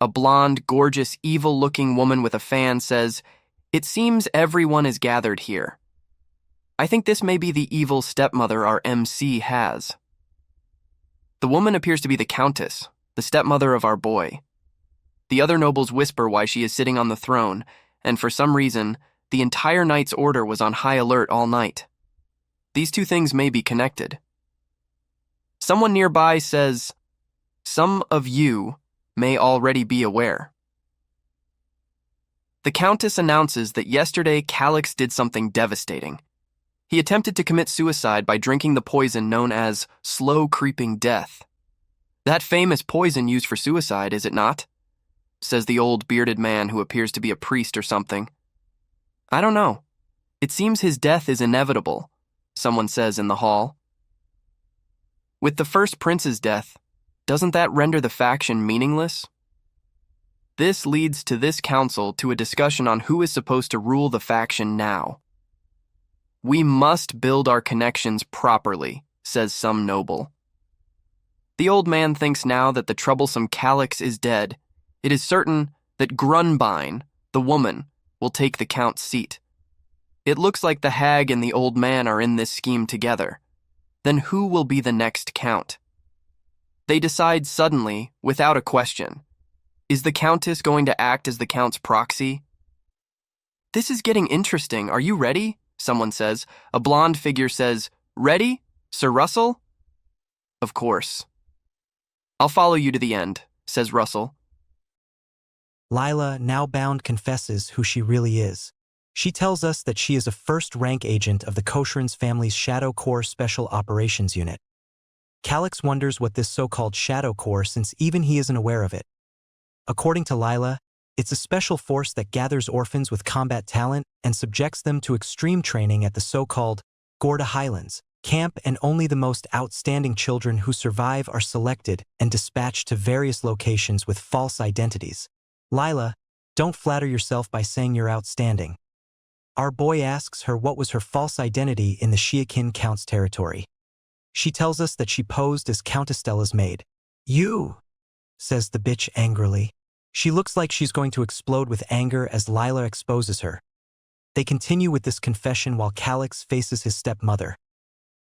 A blonde, gorgeous, evil-looking woman with a fan says, "It seems everyone is gathered here. I think this may be the evil stepmother our MC has." The woman appears to be the Countess, the stepmother of our boy. The other nobles whisper why she is sitting on the throne, and for some reason, the entire Knight's Order was on high alert all night. These two things may be connected. Someone nearby says, "Some of you may already be aware." The Countess announces that yesterday Calyx did something devastating. He attempted to commit suicide by drinking the poison known as slow creeping death. That famous poison used for suicide, is it not? Says the old bearded man who appears to be a priest or something. I don't know. It seems his death is inevitable, someone says in the hall. With the first prince's death, doesn't that render the faction meaningless? This leads to this council to a discussion on who is supposed to rule the faction now. We must build our connections properly, says some noble. The old man thinks now that the troublesome Calyx is dead, it is certain that Grunbein, the woman, will take the Count's seat. It looks like the hag and the old man are in this scheme together. Then who will be the next Count? They decide suddenly, without a question. Is the Countess going to act as the Count's proxy? This is getting interesting. Are you ready? Someone says. A blonde figure says, "Ready, Sir Russell?" Of course. "I'll follow you to the end," says Russell. Lila, now bound, confesses who she really is. She tells us that she is a first-rank agent of the Kosheran's family's Shadow Corps Special Operations Unit. Calyx wonders what this so-called Shadow Corps, since even he isn't aware of it. According to Lila, it's a special force that gathers orphans with combat talent and subjects them to extreme training at the so-called Gorda Highlands camp, and only the most outstanding children who survive are selected and dispatched to various locations with false identities. Lila, don't flatter yourself by saying you're outstanding. Our boy asks her what was her false identity in the Shiakin Count's territory. She tells us that she posed as Count Estella's maid. "You," says the bitch angrily. She looks like she's going to explode with anger as Lila exposes her. They continue with this confession while Calyx faces his stepmother.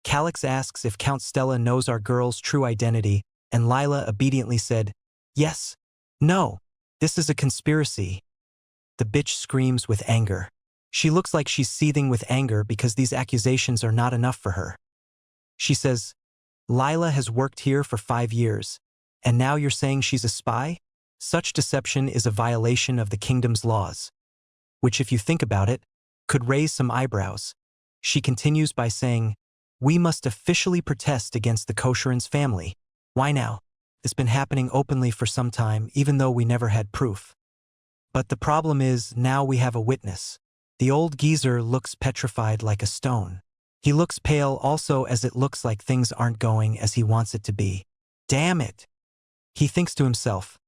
Calyx asks if Count Stella knows our girl's true identity, and Lila obediently said, "Yes, no, this is a conspiracy." The bitch screams with anger. She looks like she's seething with anger because these accusations are not enough for her. She says, "Lila has worked here for 5 years, and now you're saying she's a spy? Such deception is a violation of the kingdom's laws." Which, if you think about it, could raise some eyebrows. She continues by saying, "We must officially protest against the Kosheran's family." Why now? It's been happening openly for some time, even though we never had proof. But the problem is, now we have a witness. The old geezer looks petrified like a stone. He looks pale also, as it looks like things aren't going as he wants it to be. Damn it! He thinks to himself.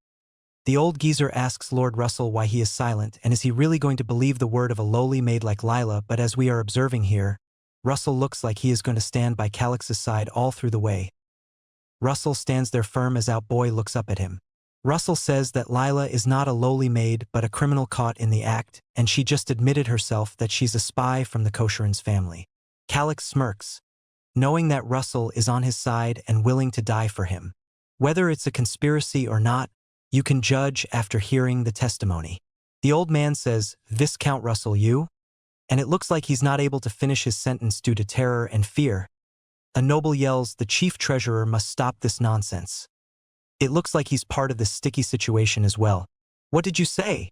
The old geezer asks Lord Russell why he is silent, and is he really going to believe the word of a lowly maid like Lila? But as we are observing here, Russell looks like he is going to stand by Calyx's side all through the way. Russell stands there firm as our boy looks up at him. Russell says that Lila is not a lowly maid but a criminal caught in the act, and she just admitted herself that she's a spy from the Kosheran's family. Calyx smirks. knowing that Russell is on his side and willing to die for him. Whether it's a conspiracy or not, you can judge after hearing the testimony. The old man says, "Viscount Russell, you?" And it looks like he's not able to finish his sentence due to terror and fear. A noble yells, "The chief treasurer must stop this nonsense." It looks like he's part of this sticky situation as well. "What did you say?"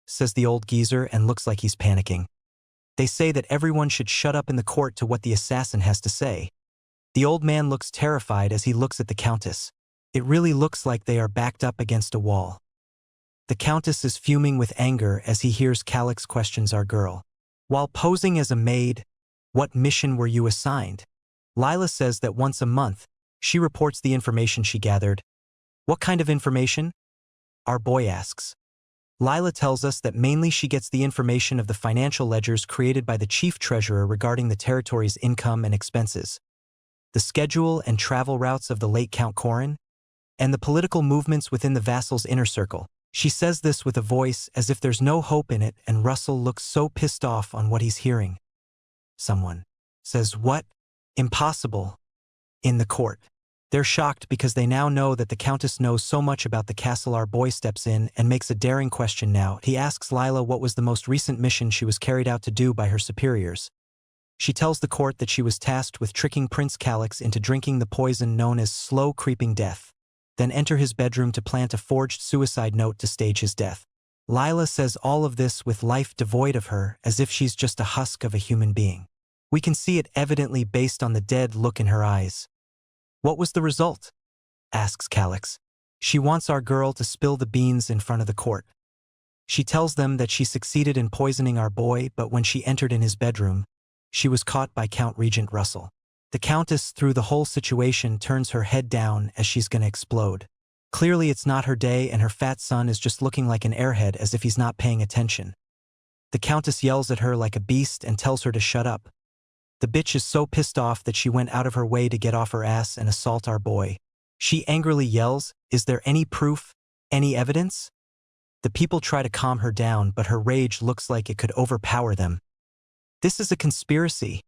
says the old geezer and looks like he's panicking. They say that everyone should shut up in the court to what the assassin has to say. The old man looks terrified as he looks at the countess. It really looks like they are backed up against a wall. The countess is fuming with anger as he hears Calix questions our girl. While posing as a maid, "What mission were you assigned?" Lila says that once a month, she reports the information she gathered. "What kind of information?" our boy asks. Lila tells us that mainly she gets the information of the financial ledgers created by the chief treasurer regarding the territory's income and expenses, the schedule and travel routes of the late Count Corin, and the political movements within the vassal's inner circle. She says this with a voice as if there's no hope in it, and Russell looks so pissed off on what he's hearing. Someone says, "What? Impossible," in the court. They're shocked because they now know that the Countess knows so much about the castle. Our boy steps in and makes a daring question now. He asks Lila what was the most recent mission she was carried out to do by her superiors. She tells the court that she was tasked with tricking Prince Calix into drinking the poison known as slow creeping death, then enter his bedroom to plant a forged suicide note to stage his death. Lila says all of this with life devoid of her, as if she's just a husk of a human being. We can see it evidently based on the dead look in her eyes. "What was the result?" asks Calix. She wants our girl to spill the beans in front of the court. She tells them that she succeeded in poisoning our boy, but when she entered in his bedroom, she was caught by Count Regent Russell. The Countess, through the whole situation, turns her head down as she's gonna explode. Clearly it's not her day, and her fat son is just looking like an airhead as if he's not paying attention. The Countess yells at her like a beast and tells her to shut up. The bitch is so pissed off that she went out of her way to get off her ass and assault our boy. She angrily yells, "Is there any proof? Any evidence?" The people try to calm her down, but her rage looks like it could overpower them. "This is a conspiracy,"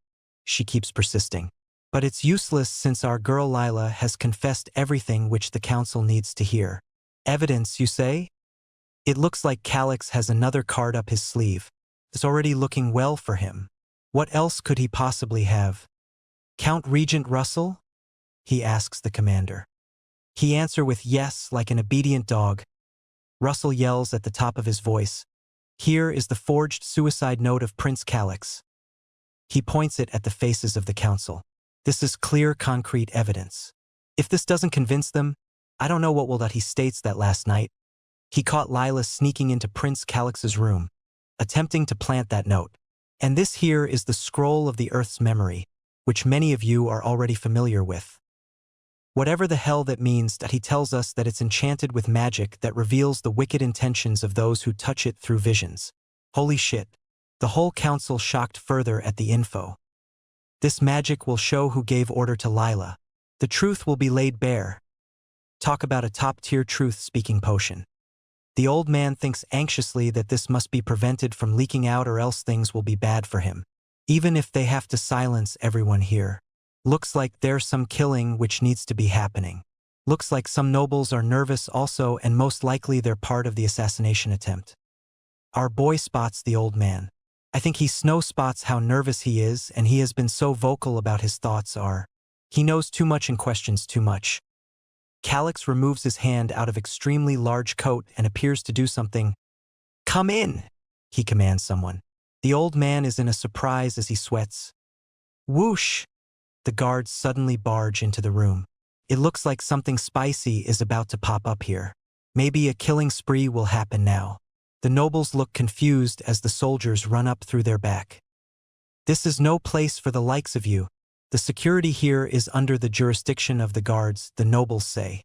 she keeps persisting. But it's useless since our girl Lila has confessed everything which the council needs to hear. "Evidence, you say?" It looks like Calix has another card up his sleeve. It's already looking well for him. What else could he possibly have? "Count Regent Russell?" he asks the commander. He answers with yes, like an obedient dog. Russell yells at the top of his voice, "Here is the forged suicide note of Prince Calix." He points it at the faces of the council. This is clear, concrete evidence. If this doesn't convince them, I don't know what will. That he states that last night, he caught Lila sneaking into Prince Calix's room, attempting to plant that note. And this here is the scroll of the Earth's memory, which many of you are already familiar with. Whatever the hell that means, that he tells us that it's enchanted with magic that reveals the wicked intentions of those who touch it through visions. Holy shit. The whole council shocked further at the info. This magic will show who gave order to Lila. The truth will be laid bare. Talk about a top-tier truth-speaking potion. The old man thinks anxiously that this must be prevented from leaking out, or else things will be bad for him. Even if they have to silence everyone here. Looks like there's some killing which needs to be happening. Looks like some nobles are nervous also, and most likely they're part of the assassination attempt. Our boy spots the old man. I think he spots how nervous he is, and he has been so vocal about his thoughts are. He knows too much and questions too much. Calix removes his hand out of extremely large coat and appears to do something. "Come in," he commands someone. The old man is in a surprise as he sweats. Whoosh! The guards suddenly barge into the room. It looks like something spicy is about to pop up here. Maybe a killing spree will happen now. The nobles look confused as the soldiers run up through their back. "This is no place for the likes of you. The security here is under the jurisdiction of the guards," the nobles say.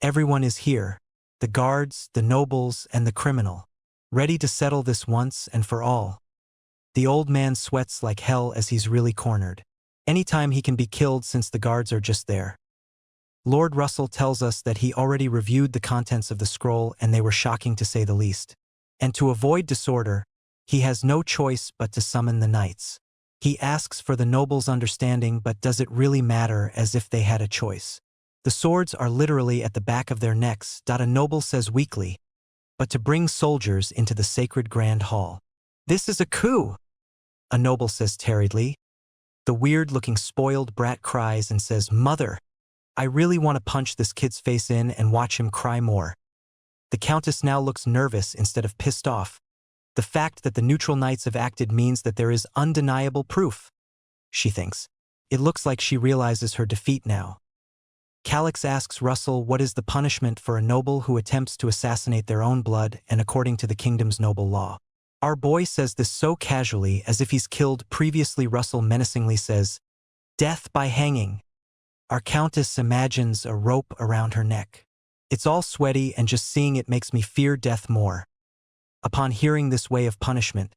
Everyone is here. The guards, the nobles, and the criminal. Ready to settle this once and for all. The old man sweats like hell as he's really cornered. Anytime he can be killed since the guards are just there. Lord Russell tells us that he already reviewed the contents of the scroll and they were shocking to say the least. And to avoid disorder, he has no choice but to summon the knights. He asks for the noble's understanding, but does it really matter, as if they had a choice? The swords are literally at the back of their necks. A noble says weakly, but to bring soldiers into the sacred grand hall. This is a coup, a noble says tarriedly. The weird-looking spoiled brat cries and says, Mother, I really want to punch this kid's face in and watch him cry more. The countess now looks nervous instead of pissed off. The fact that the neutral knights have acted means that there is undeniable proof, she thinks. It looks like she realizes her defeat now. Calix asks Russell what is the punishment for a noble who attempts to assassinate their own blood and according to the kingdom's noble law. Our boy says this so casually as if he's killed previously. Russell menacingly says, Death by hanging. Our countess imagines a rope around her neck. It's all sweaty and just seeing it makes me fear death more. Upon hearing this way of punishment,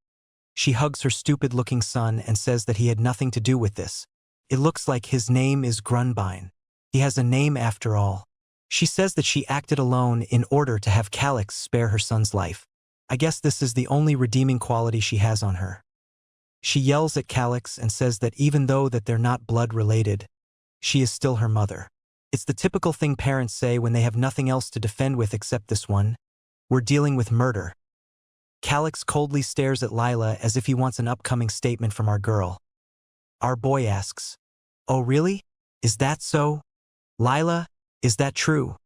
she hugs her stupid-looking son and says that he had nothing to do with this. It looks like his name is Grunbein. He has a name after all. She says that she acted alone in order to have Calix spare her son's life. I guess this is the only redeeming quality she has on her. She yells at Calix and says that even though that they're not blood-related, she is still her mother. It's the typical thing parents say when they have nothing else to defend with except this one. We're dealing with murder. Calix coldly stares at Lila as if he wants an upcoming statement from our girl. Our boy asks, Oh really? Is that so? Lila, is that true?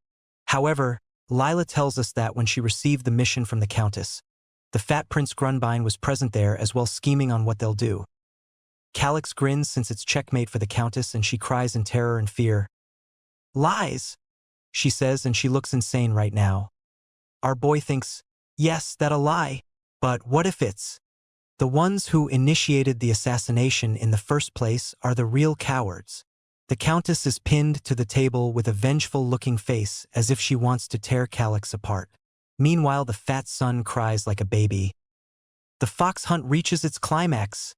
However, Lila tells us that when she received the mission from the Countess, the fat Prince Grunbein was present there as well, scheming on what they'll do. Calix grins since it's checkmate for the Countess and she cries in terror and fear. Lies, she says, and she looks insane right now. Our boy thinks, yes, that a lie, but what if it's the ones who initiated the assassination in the first place are the real cowards? The Countess is pinned to the table with a vengeful-looking face as if she wants to tear Calix apart. Meanwhile, the fat son cries like a baby. The fox hunt reaches its climax,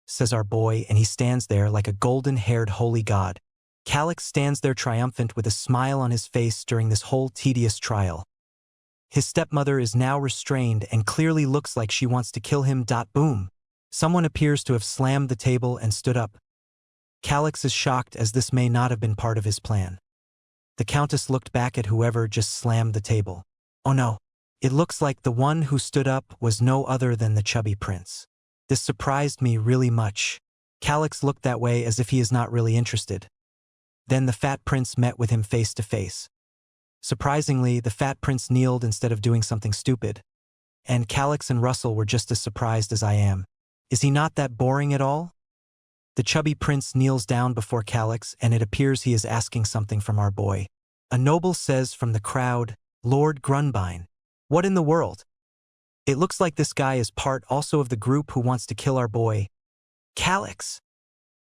says our boy, and he stands there like a golden-haired holy god. Calix stands there triumphant with a smile on his face during this whole tedious trial. His stepmother is now restrained and clearly looks like she wants to kill him. Boom. Someone appears to have slammed the table and stood up. Calix is shocked as this may not have been part of his plan. The Countess looked back at whoever just slammed the table. Oh no. It looks like the one who stood up was no other than the chubby prince. This surprised me really much. Calix looked that way as if he is not really interested. Then the fat prince met with him face to face. Surprisingly, the fat prince kneeled instead of doing something stupid. And Calix and Russell were just as surprised as I am. Is he not that boring at all? The chubby prince kneels down before Calix and it appears he is asking something from our boy. A noble says from the crowd, Lord Grunbein. What in the world? It looks like this guy is part also of the group who wants to kill our boy. Calix,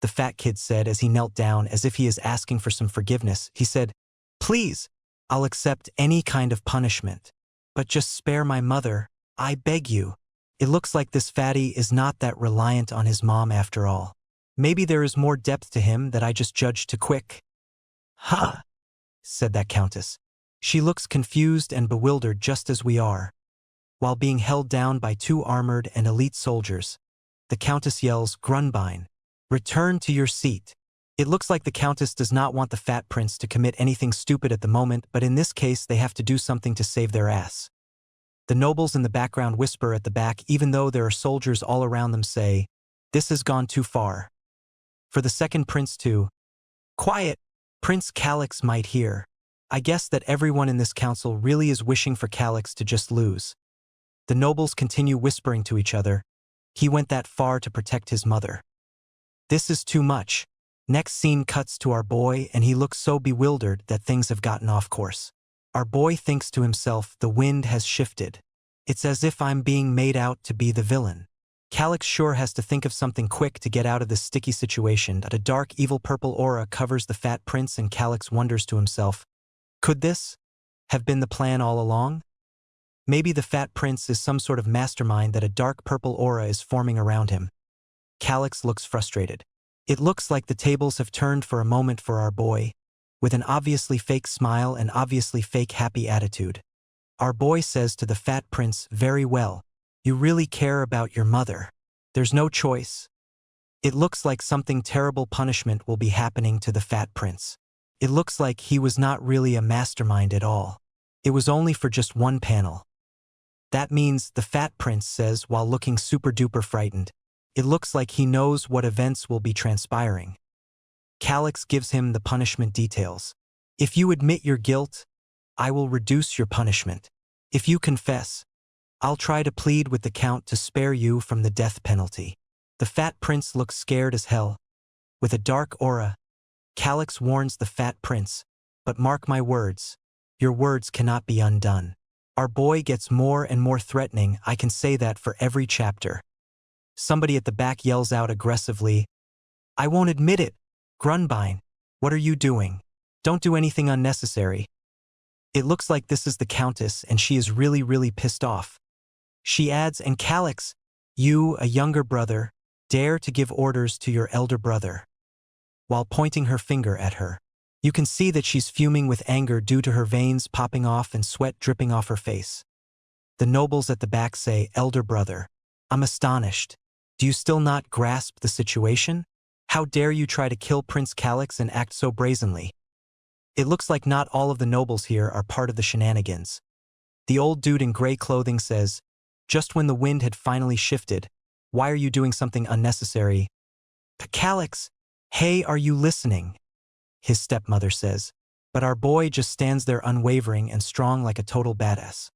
the fat kid said as he knelt down as if he is asking for some forgiveness. He said, Please, I'll accept any kind of punishment. But just spare my mother, I beg you. It looks like this fatty is not that reliant on his mom after all. Maybe there is more depth to him that I just judged too quick. Huh, said that Countess. She looks confused and bewildered just as we are. While being held down by two armored and elite soldiers, the Countess yells, Grunbein, return to your seat. It looks like the Countess does not want the fat prince to commit anything stupid at the moment, but in this case they have to do something to save their ass. The nobles in the background whisper at the back, even though there are soldiers all around them, say, This has gone too far. For the second prince too. Quiet, Prince Calix might hear. I guess that everyone in this council really is wishing for Calix to just lose. The nobles continue whispering to each other. He went that far to protect his mother. This is too much. Next scene cuts to our boy and he looks so bewildered that things have gotten off course. Our boy thinks to himself, the wind has shifted. It's as if I'm being made out to be the villain. Calix sure has to think of something quick to get out of this sticky situation. A dark evil purple aura covers the fat prince and Calix wonders to himself, could this have been the plan all along? Maybe the fat prince is some sort of mastermind that a dark purple aura is forming around him. Calix looks frustrated. It looks like the tables have turned for a moment for our boy, with an obviously fake smile and obviously fake happy attitude. Our boy says to the fat prince, very well, you really care about your mother. There's no choice. It looks like something terrible punishment will be happening to the Fat Prince. It looks like he was not really a mastermind at all. It was only for just one panel. That means, the Fat Prince says while looking super duper frightened, it looks like he knows what events will be transpiring. Calyx gives him the punishment details. If you admit your guilt, I will reduce your punishment. If you confess, I'll try to plead with the Count to spare you from the death penalty. The Fat Prince looks scared as hell. With a dark aura, Calyx warns the Fat Prince, but mark my words, your words cannot be undone. Our boy gets more and more threatening, I can say that for every chapter. Somebody at the back yells out aggressively, I won't admit it. Grunbein, what are you doing? Don't do anything unnecessary. It looks like this is the Countess and she is really pissed off. She adds, and Calyx, you, a younger brother, dare to give orders to your elder brother. While pointing her finger at her. You can see that she's fuming with anger due to her veins popping off and sweat dripping off her face. The nobles at the back say, elder brother, I'm astonished. Do you still not grasp the situation? How dare you try to kill Prince Calyx and act so brazenly? It looks like not all of the nobles here are part of the shenanigans. The old dude in gray clothing says, just when the wind had finally shifted, why are you doing something unnecessary? Calyx, hey, are you listening? His stepmother says, but our boy just stands there unwavering and strong like a total badass.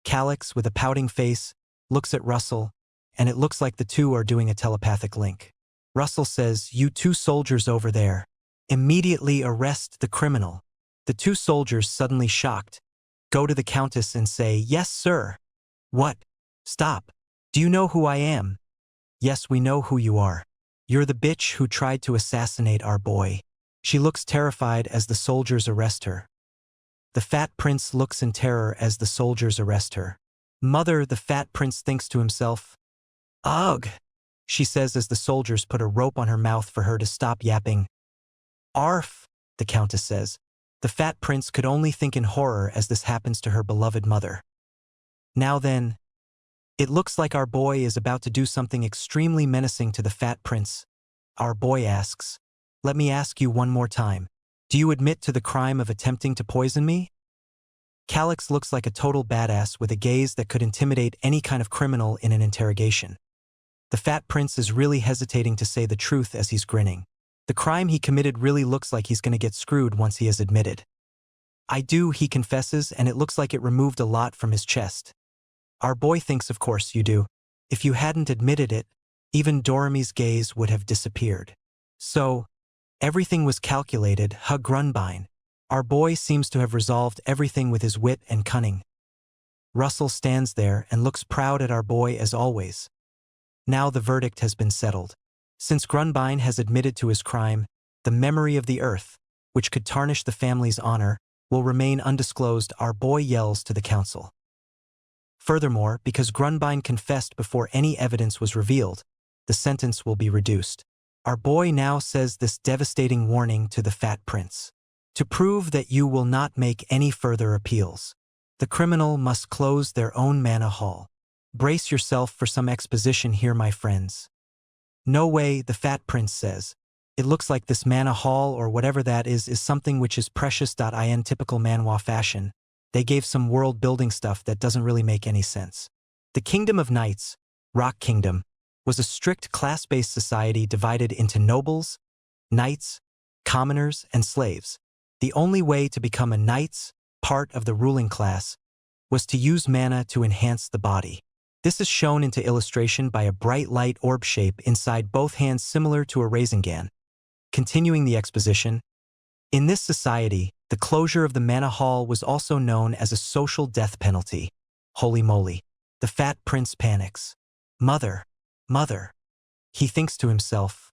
Calyx, with a pouting face, looks at Russell, and it looks like the two are doing a telepathic link. Russell says, you two soldiers over there, immediately arrest the criminal. The two soldiers, suddenly shocked, go to the Countess and say, yes, sir. What? Stop. Do you know who I am? Yes, we know who you are. You're the bitch who tried to assassinate our boy. She looks terrified as the soldiers arrest her. The Fat Prince looks in terror as the soldiers arrest her. Mother, the Fat Prince thinks to himself. Ugh, she says as the soldiers put a rope on her mouth for her to stop yapping. Arf, the Countess says. The Fat Prince could only think in horror as this happens to her beloved mother. Now then, it looks like our boy is about to do something extremely menacing to the Fat Prince. Our boy asks, let me ask you one more time. Do you admit to the crime of attempting to poison me? Calyx looks like a total badass with a gaze that could intimidate any kind of criminal in an interrogation. The Fat Prince is really hesitating to say the truth as he's grinning. The crime he committed really looks like he's going to get screwed once he is admitted. I do, he confesses, and it looks like it removed a lot from his chest. Our boy thinks, of course you do. If you hadn't admitted it, even Dorami's gaze would have disappeared. So, everything was calculated, Grunbein. Our boy seems to have resolved everything with his wit and cunning. Russell stands there and looks proud at our boy as always. Now the verdict has been settled. Since Grunbein has admitted to his crime, the memory of the earth, which could tarnish the family's honor, will remain undisclosed, our boy yells to the council. Furthermore, because Grunbein confessed before any evidence was revealed, the sentence will be reduced. Our boy now says this devastating warning to the Fat Prince. To prove that you will not make any further appeals, the criminal must close their own manor hall. Brace yourself for some exposition here, my friends. No way, the Fat Prince says. It looks like this manor hall or whatever that is something which is precious. In typical manhwa fashion, they gave some world building stuff that doesn't really make any sense. The Kingdom of Knights, Rock Kingdom, was a strict class-based society divided into nobles, knights, commoners, and slaves. The only way to become a knight's part of the ruling class was to use mana to enhance the body. This is shown into illustration by a bright light orb shape inside both hands similar to a Rasengan. Continuing the exposition, in this society, the closure of the Mana Hall was also known as a social death penalty. Holy moly. The Fat Prince panics. Mother, mother. He thinks to himself.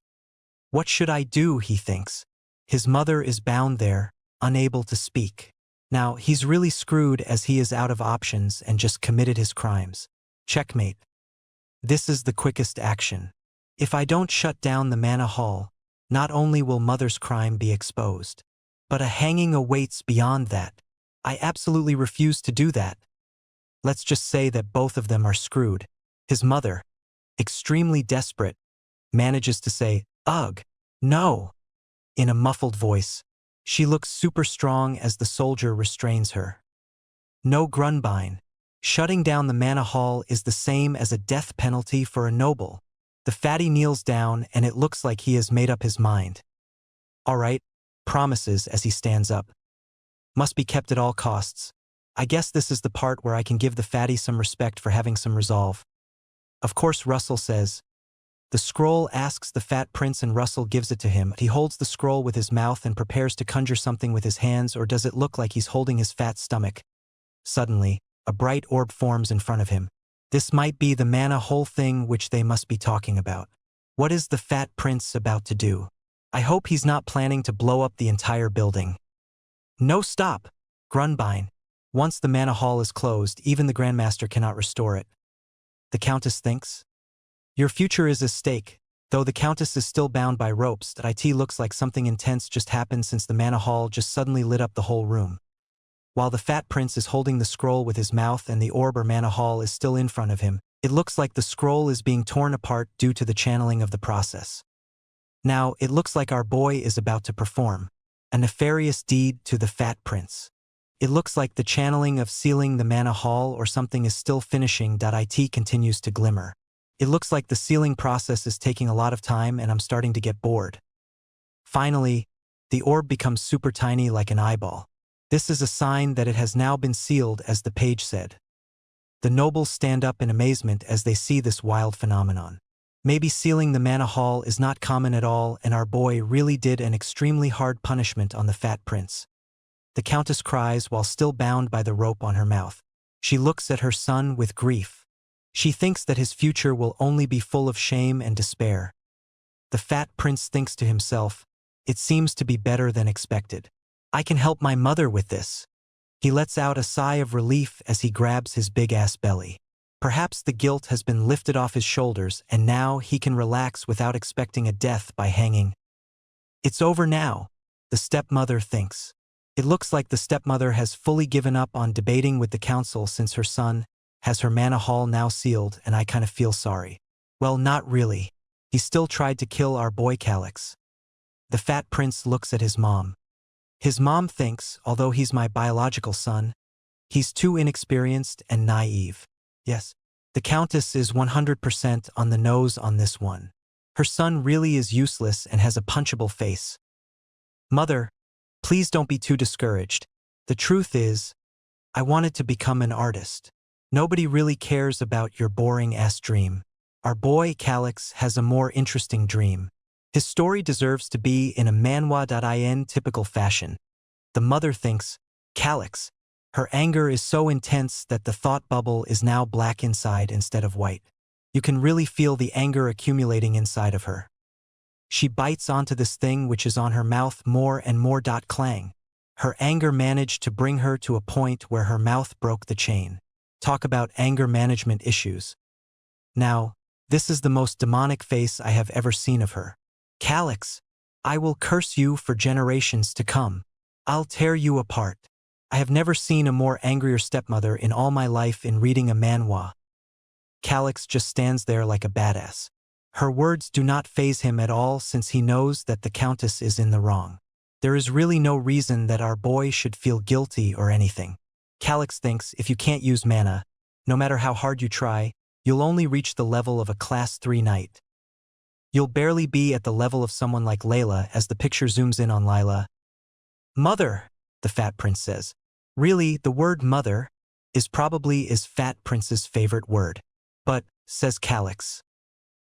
What should I do, he thinks. His mother is bound there, unable to speak. Now, he's really screwed as he is out of options and just committed his crimes. Checkmate. This is the quickest action. If I don't shut down the Mana Hall, not only will mother's crime be exposed, but a hanging awaits beyond that. I absolutely refuse to do that. Let's just say that both of them are screwed. His mother, extremely desperate, manages to say, "Ugh, no," in a muffled voice. She looks super strong as the soldier restrains her. No Grunbein. Shutting down the Mana Hall is the same as a death penalty for a noble. The fatty kneels down and it looks like he has made up his mind. "All right," promises as he stands up. "Must be kept at all costs. I guess this is the part where I can give the fatty some respect for having some resolve." Of course, Russell says. The scroll asks the fat prince and Russell gives it to him. He holds the scroll with his mouth and prepares to conjure something with his hands, or does it look like he's holding his fat stomach? Suddenly, a bright orb forms in front of him. This might be the mana hole thing which they must be talking about. What is the fat prince about to do? I hope he's not planning to blow up the entire building. No, stop! Grunbein. Once the mana hall is closed, even the Grandmaster cannot restore it. The Countess thinks. Your future is at stake. Though the Countess is still bound by ropes, that it looks like something intense just happened since the mana hall just suddenly lit up the whole room. While the fat prince is holding the scroll with his mouth and the orb or mana hall is still in front of him, it looks like the scroll is being torn apart due to the channeling of the process. Now, it looks like our boy is about to perform a nefarious deed to the fat prince. It looks like the channeling of sealing the mana hall or something is still finishing. It continues to glimmer. It looks like the sealing process is taking a lot of time and I'm starting to get bored. Finally, the orb becomes super tiny like an eyeball. This is a sign that it has now been sealed, as the page said. The nobles stand up in amazement as they see this wild phenomenon. Maybe sealing the mana hall is not common at all and our boy really did an extremely hard punishment on the fat prince. The Countess cries while still bound by the rope on her mouth. She looks at her son with grief. She thinks that his future will only be full of shame and despair. The fat prince thinks to himself, "It seems to be better than expected. I can help my mother with this." He lets out a sigh of relief as he grabs his big-ass belly. Perhaps the guilt has been lifted off his shoulders and now he can relax without expecting a death by hanging. It's over now, the stepmother thinks. It looks like the stepmother has fully given up on debating with the council since her son has her mana hall now sealed, and I kind of feel sorry. Well, not really. He still tried to kill our boy Calyx. The fat prince looks at his mom. His mom thinks, although he's my biological son, he's too inexperienced and naive. Yes, the Countess is 100% on the nose on this one. Her son really is useless and has a punchable face. Mother, please don't be too discouraged. The truth is, I wanted to become an artist. Nobody really cares about your boring-ass dream. Our boy Calyx has a more interesting dream. His story deserves to be in a Manhwa.in typical fashion. The mother thinks, Calyx. Her anger is so intense that the thought bubble is now black inside instead of white. You can really feel the anger accumulating inside of her. She bites onto this thing which is on her mouth more and more. Clang. Her anger managed to bring her to a point where her mouth broke the chain. Talk about anger management issues. Now, this is the most demonic face I have ever seen of her. Calyx, I will curse you for generations to come. I'll tear you apart. I have never seen a more angrier stepmother in all my life in reading a manhwa. Calyx just stands there like a badass. Her words do not faze him at all since he knows that the Countess is in the wrong. There is really no reason that our boy should feel guilty or anything. Calyx thinks if you can't use mana, no matter how hard you try, you'll only reach the level of a Class 3 knight. You'll barely be at the level of someone like Layla as the picture zooms in on Lila. Mother, the fat prince says. Really, the word mother is probably fat prince's favorite word. But, says Calyx,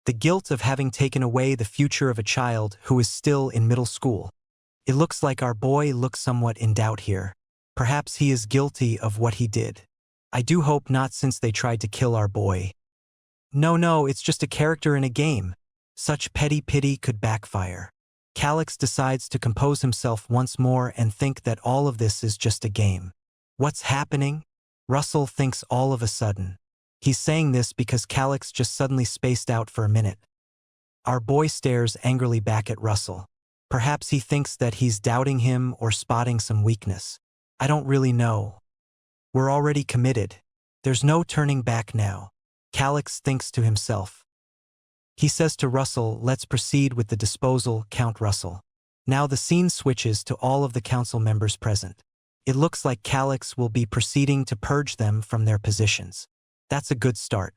the guilt of having taken away the future of a child who is still in middle school. It looks like our boy looks somewhat in doubt here. Perhaps he is guilty of what he did. I do hope not, since they tried to kill our boy. No, it's just a character in a game. Such petty pity could backfire. Calyx decides to compose himself once more and think that all of this is just a game. What's happening? Russell thinks all of a sudden. He's saying this because Calyx just suddenly spaced out for a minute. Our boy stares angrily back at Russell. Perhaps he thinks that he's doubting him or spotting some weakness. I don't really know. We're already committed. There's no turning back now. Calyx thinks to himself. He says to Russell, let's proceed with the disposal, Count Russell. Now the scene switches to all of the council members present. It looks like Calix will be proceeding to purge them from their positions. That's a good start.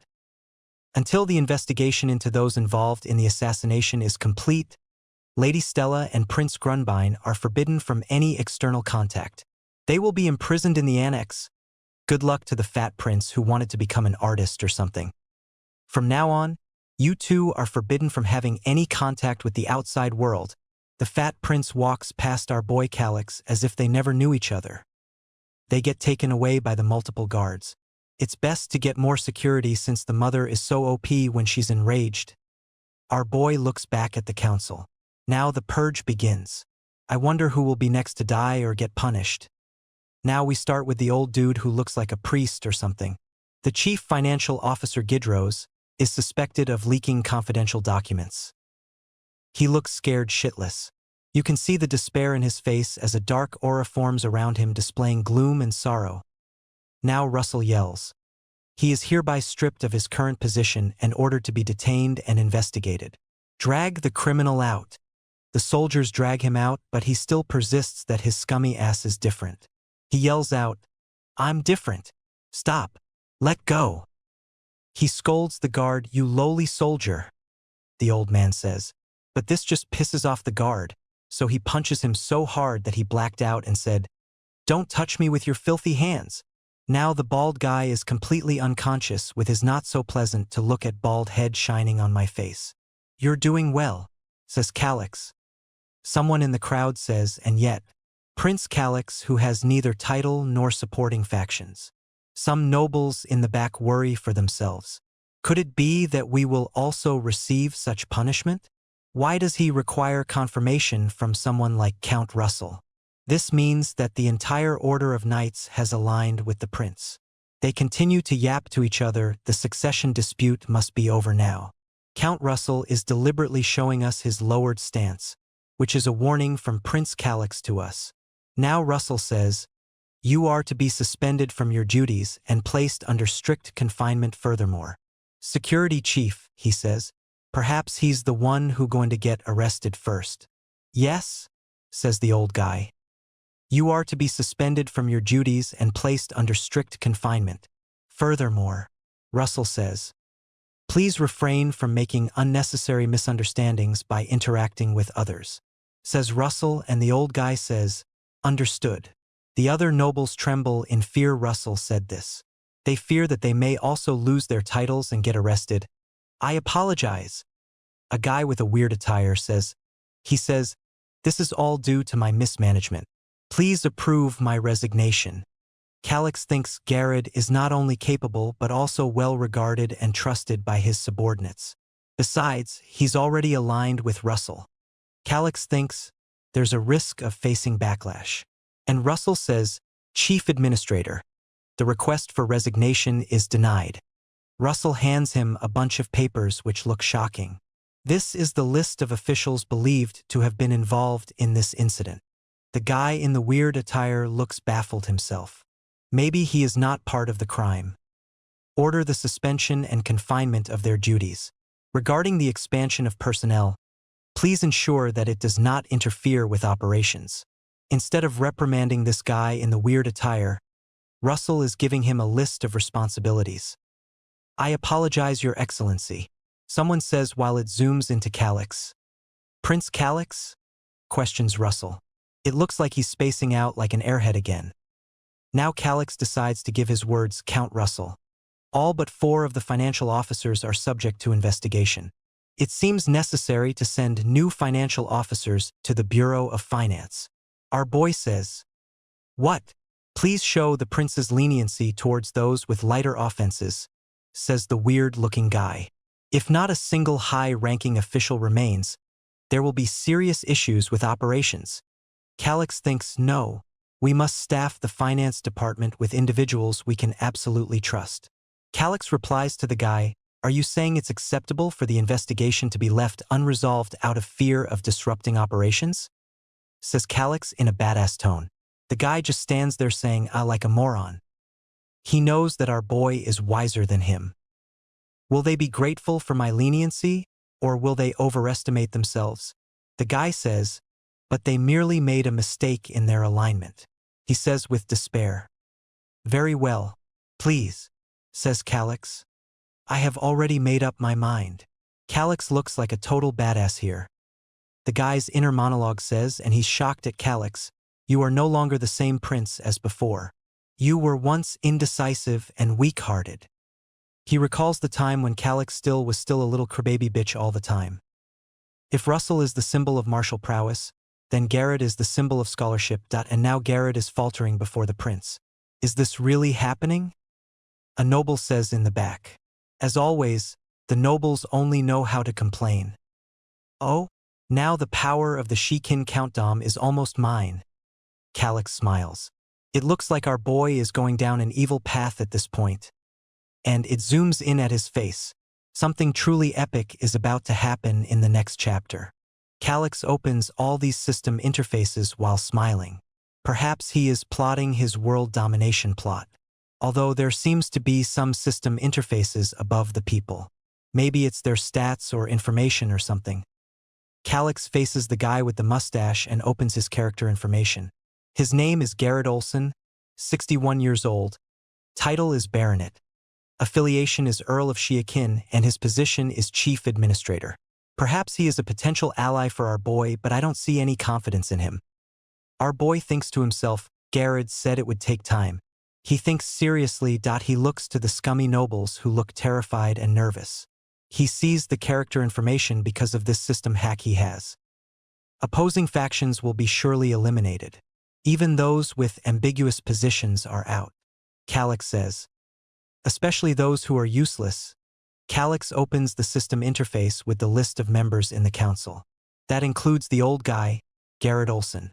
Until the investigation into those involved in the assassination is complete, Lady Stella and Prince Grunbein are forbidden from any external contact. They will be imprisoned in the annex. Good luck to the fat prince who wanted to become an artist or something. From now on, you two are forbidden from having any contact with the outside world. The fat prince walks past our boy Calix as if they never knew each other. They get taken away by the multiple guards. It's best to get more security since the mother is so OP when she's enraged. Our boy looks back at the council. Now the purge begins. I wonder who will be next to die or get punished. Now we start with the old dude who looks like a priest or something. The chief financial officer Gidros is suspected of leaking confidential documents. He looks scared shitless. You can see the despair in his face as a dark aura forms around him displaying gloom and sorrow. Now Russell yells. He is hereby stripped of his current position and ordered to be detained and investigated. Drag the criminal out. The soldiers drag him out, but he still persists that his scummy ass is different. He yells out, I'm different. Stop. Let go. He scolds the guard, you lowly soldier. The old man says, but this just pisses off the guard, so he punches him so hard that he blacked out and said, don't touch me with your filthy hands. Now the bald guy is completely unconscious with his not so pleasant to look at bald head shining on my face. You're doing well, says Calix. Someone in the crowd says, and yet, Prince Calix who has neither title nor supporting factions. Some nobles in the back worry for themselves. Could it be that we will also receive such punishment? Why does he require confirmation from someone like Count Russell? This means that the entire order of knights has aligned with the prince. They continue to yap to each other, the succession dispute must be over now. Count Russell is deliberately showing us his lowered stance, which is a warning from Prince Calix to us. Now Russell says, you are to be suspended from your duties and placed under strict confinement furthermore. Security chief, he says. Perhaps he's the one who going to get arrested first. Yes, says the old guy. You are to be suspended from your duties and placed under strict confinement. Furthermore, Russell says, please refrain from making unnecessary misunderstandings by interacting with others. Says Russell, and the old guy says, understood. The other nobles tremble in fear. Russell said this. They fear that they may also lose their titles and get arrested. I apologize. A guy with a weird attire says, this is all due to my mismanagement. Please approve my resignation. Calix thinks Garrett is not only capable but also well regarded and trusted by his subordinates. Besides, he's already aligned with Russell. Calix thinks there's a risk of facing backlash. And Russell says, Chief Administrator, the request for resignation is denied. Russell hands him a bunch of papers which look shocking. This is the list of officials believed to have been involved in this incident. The guy in the weird attire looks baffled himself. Maybe he is not part of the crime. Order the suspension and confinement of their duties. Regarding the expansion of personnel, please ensure that it does not interfere with operations. Instead of reprimanding this guy in the weird attire, Russell is giving him a list of responsibilities. I apologize, Your Excellency, someone says while it zooms into Calix. Prince Calix? Questions Russell. It looks like he's spacing out like an airhead again. Now Calix decides to give his words, Count Russell. All but 4 of the financial officers are subject to investigation. It seems necessary to send new financial officers to the Bureau of Finance. Our boy says, what? Please show the prince's leniency towards those with lighter offenses, says the weird-looking guy. If not a single high-ranking official remains, there will be serious issues with operations. Calix thinks, no, we must staff the finance department with individuals we can absolutely trust. Calix replies to the guy, are you saying it's acceptable for the investigation to be left unresolved out of fear of disrupting operations? Says Calix in a badass tone. The guy just stands there saying, like a moron. He knows that our boy is wiser than him. Will they be grateful for my leniency, or will they overestimate themselves? The guy says, but they merely made a mistake in their alignment. He says with despair. Very well, please, says Calyx. I have already made up my mind. Calyx looks like a total badass here. The guy's inner monologue says, and he's shocked at Calyx, you are no longer the same prince as before. You were once indecisive and weak-hearted. He recalls the time when Calyx was still a little crybaby bitch all the time. If Russell is the symbol of martial prowess, then Garrett is the symbol of scholarship. And now Garrett is faltering before the prince. Is this really happening? A noble says in the back. As always, the nobles only know how to complain. Oh, now the power of the Shikin Countdom is almost mine. Calyx smiles. It looks like our boy is going down an evil path at this point. And it zooms in at his face. Something truly epic is about to happen in the next chapter. Calyx opens all these system interfaces while smiling. Perhaps he is plotting his world domination plot. Although there seems to be some system interfaces above the people. Maybe it's their stats or information or something. Calyx faces the guy with the mustache and opens his character information. His name is Garrett Olson, 61 years old. Title is Baronet. Affiliation is Earl of Shiakin, and his position is Chief Administrator. Perhaps he is a potential ally for our boy, but I don't see any confidence in him. Our boy thinks to himself, Garrett said it would take time. He thinks seriously. He looks to the scummy nobles who look terrified and nervous. He sees the character information because of this system hack he has. Opposing factions will be surely eliminated. Even those with ambiguous positions are out. Calyx says. Especially those who are useless. Calyx opens the system interface with the list of members in the council. That includes the old guy, Garrett Olson.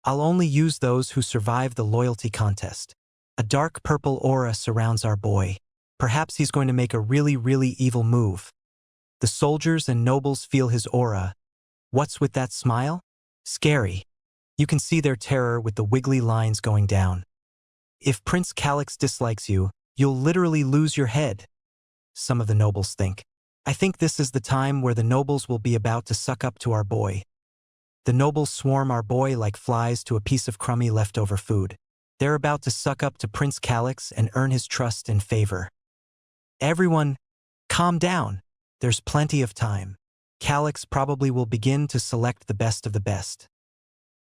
I'll only use those who survive the loyalty contest. A dark purple aura surrounds our boy. Perhaps he's going to make a really evil move. The soldiers and nobles feel his aura. What's with that smile? Scary. You can see their terror with the wiggly lines going down. If Prince Calyx dislikes you, you'll literally lose your head. Some of the nobles think. I think this is the time where the nobles will be about to suck up to our boy. The nobles swarm our boy like flies to a piece of crummy leftover food. They're about to suck up to Prince Calyx and earn his trust and favor. Everyone, calm down. There's plenty of time. Calyx probably will begin to select the best of the best.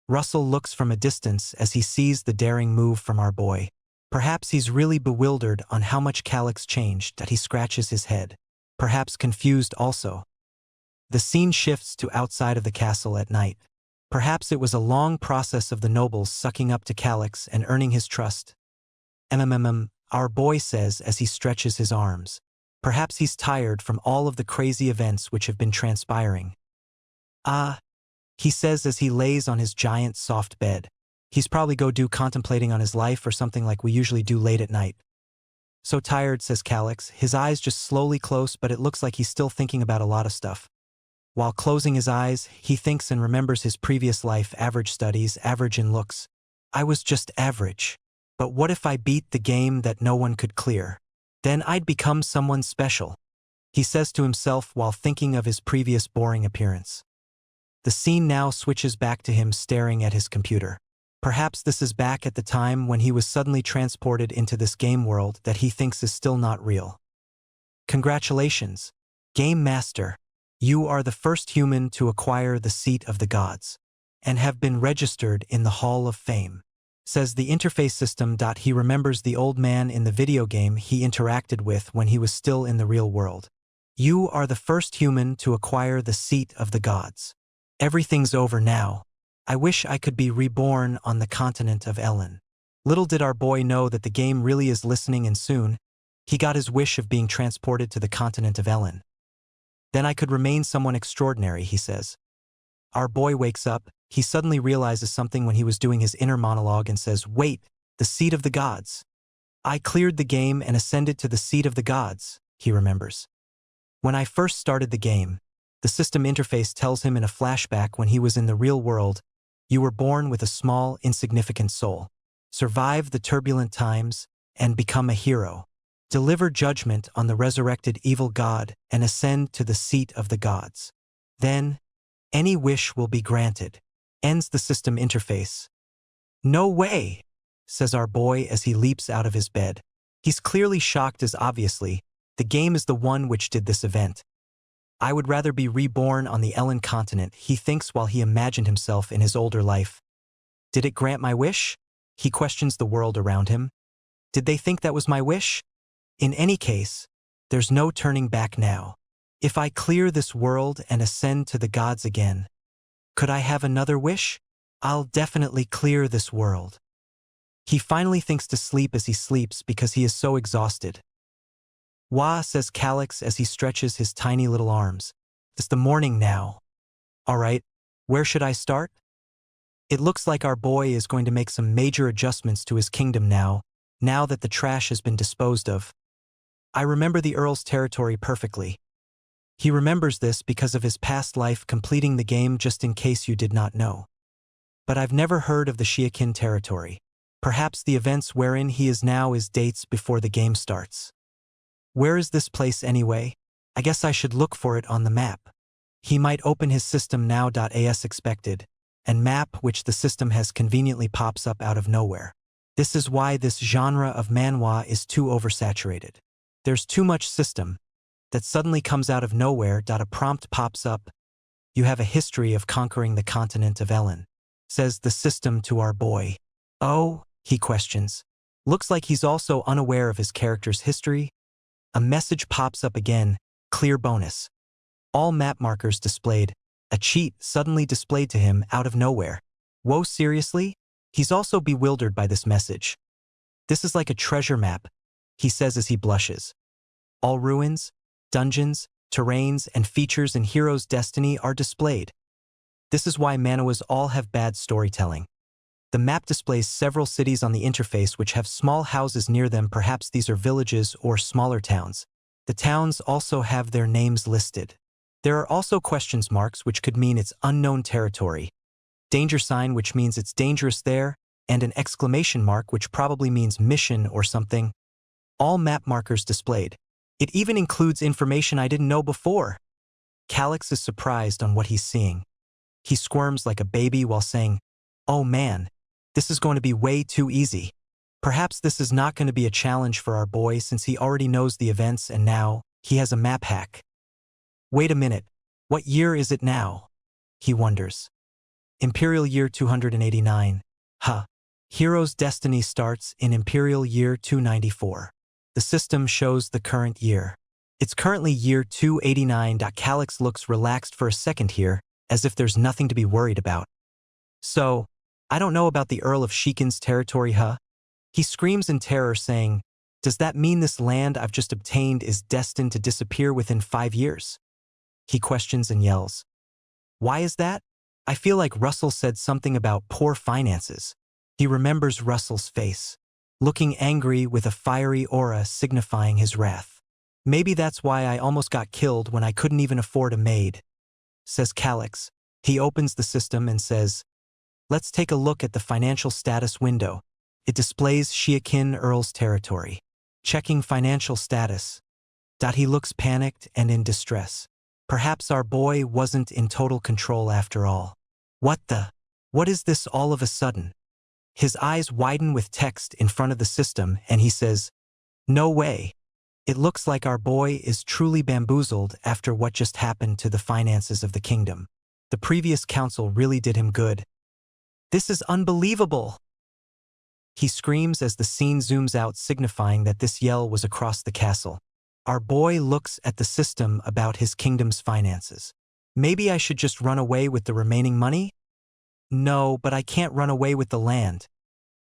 Russell looks from a distance as he sees the daring move from our boy. Perhaps he's really bewildered on how much Calyx changed that he scratches his head. Perhaps confused also. The scene shifts to outside of the castle at night. Perhaps it was a long process of the nobles sucking up to Calyx and earning his trust. Our boy says as he stretches his arms. Perhaps he's tired from all of the crazy events which have been transpiring. He says as he lays on his giant soft bed. He's probably contemplating on his life or something like we usually do late at night. So tired, says Calyx. His eyes just slowly close, but it looks like he's still thinking about a lot of stuff. While closing his eyes, he thinks and remembers his previous life, average studies, average in looks. I was just average. But what if I beat the game that no one could clear? Then I'd become someone special. He says to himself while thinking of his previous boring appearance. The scene now switches back to him staring at his computer. Perhaps this is back at the time when he was suddenly transported into this game world that he thinks is still not real. Congratulations, Game Master. You are the first human to acquire the seat of the gods, and have been registered in the Hall of Fame. Says the interface system. He remembers the old man in the video game he interacted with when he was still in the real world. You are the first human to acquire the seat of the gods. Everything's over now. I wish I could be reborn on the continent of Ellen. Little did our boy know that the game really is listening, and soon, he got his wish of being transported to the continent of Ellen. Then I could remain someone extraordinary, he says. Our boy wakes up. He suddenly realizes something when he was doing his inner monologue and says, wait, the seat of the gods. I cleared the game and ascended to the seat of the gods, he remembers. When I first started the game, the system interface tells him in a flashback when he was in the real world, you were born with a small, insignificant soul. Survive the turbulent times and become a hero. Deliver judgment on the resurrected evil god and ascend to the seat of the gods. Then, any wish will be granted. Ends the system interface. No way, says our boy as he leaps out of his bed. He's clearly shocked as obviously, the game is the one which did this event. I would rather be reborn on the Ellen continent, he thinks while he imagined himself in his older life. Did it grant my wish? He questions the world around him. Did they think that was my wish? In any case, there's no turning back now. If I clear this world and ascend to the gods again, could I have another wish? I'll definitely clear this world. He finally thinks to sleep as he sleeps because he is so exhausted. Wah, says Calyx as he stretches his tiny little arms. It's the morning now. All right, where should I start? It looks like our boy is going to make some major adjustments to his kingdom now that the trash has been disposed of. I remember the Earl's territory perfectly. He remembers this because of his past life completing the game, just in case you did not know. But I've never heard of the Shiakin territory. Perhaps the events wherein he is now is dates before the game starts. Where is this place anyway? I guess I should look for it on the map. He might open his system now. As expected, and map which the system has conveniently pops up out of nowhere. This is why this genre of manhwa is too oversaturated. There's too much system that suddenly comes out of nowhere. A prompt pops up. You have a history of conquering the continent of Ellen, says the system to our boy. Oh, he questions. Looks like he's also unaware of his character's history. A message pops up again, clear bonus. All map markers displayed, a cheat suddenly displayed to him out of nowhere. Whoa, seriously? He's also bewildered by this message. This is like a treasure map, he says as he blushes. All ruins, dungeons, terrains, and features in Hero's Destiny are displayed. This is why manhwas all have bad storytelling. The map displays several cities on the interface which have small houses near them. Perhaps these are villages or smaller towns. The towns also have their names listed. There are also question marks which could mean it's unknown territory, danger sign which means it's dangerous there, and an exclamation mark which probably means mission or something. All map markers displayed. It even includes information I didn't know before. Calyx is surprised on what he's seeing. He squirms like a baby while saying, "Oh man, this is going to be way too easy." Perhaps this is not going to be a challenge for our boy since he already knows the events and now he has a map hack. Wait a minute, what year is it now? He wonders. Imperial year 289. Hero's Destiny starts in Imperial year 294. The system shows the current year. It's currently year 289. Calyx looks relaxed for a second here, as if there's nothing to be worried about. So, I don't know about the Earl of Shiakin's territory, He screams in terror saying, does that mean this land I've just obtained is destined to disappear within 5 years? He questions and yells. Why is that? I feel like Russell said something about poor finances. He remembers Russell's face, looking angry with a fiery aura signifying his wrath. Maybe that's why I almost got killed when I couldn't even afford a maid, says Calyx. He opens the system and says, let's take a look at the financial status window. It displays Shiakin Earl's territory. Checking financial status. He looks panicked and in distress. Perhaps our boy wasn't in total control after all. What is this all of a sudden? His eyes widen with text in front of the system and he says, no way. It looks like our boy is truly bamboozled after what just happened to the finances of the kingdom. The previous council really did him good. This is unbelievable! He screams as the scene zooms out, signifying that this yell was across the castle. Our boy looks at the system about his kingdom's finances. Maybe I should just run away with the remaining money? No, but I can't run away with the land,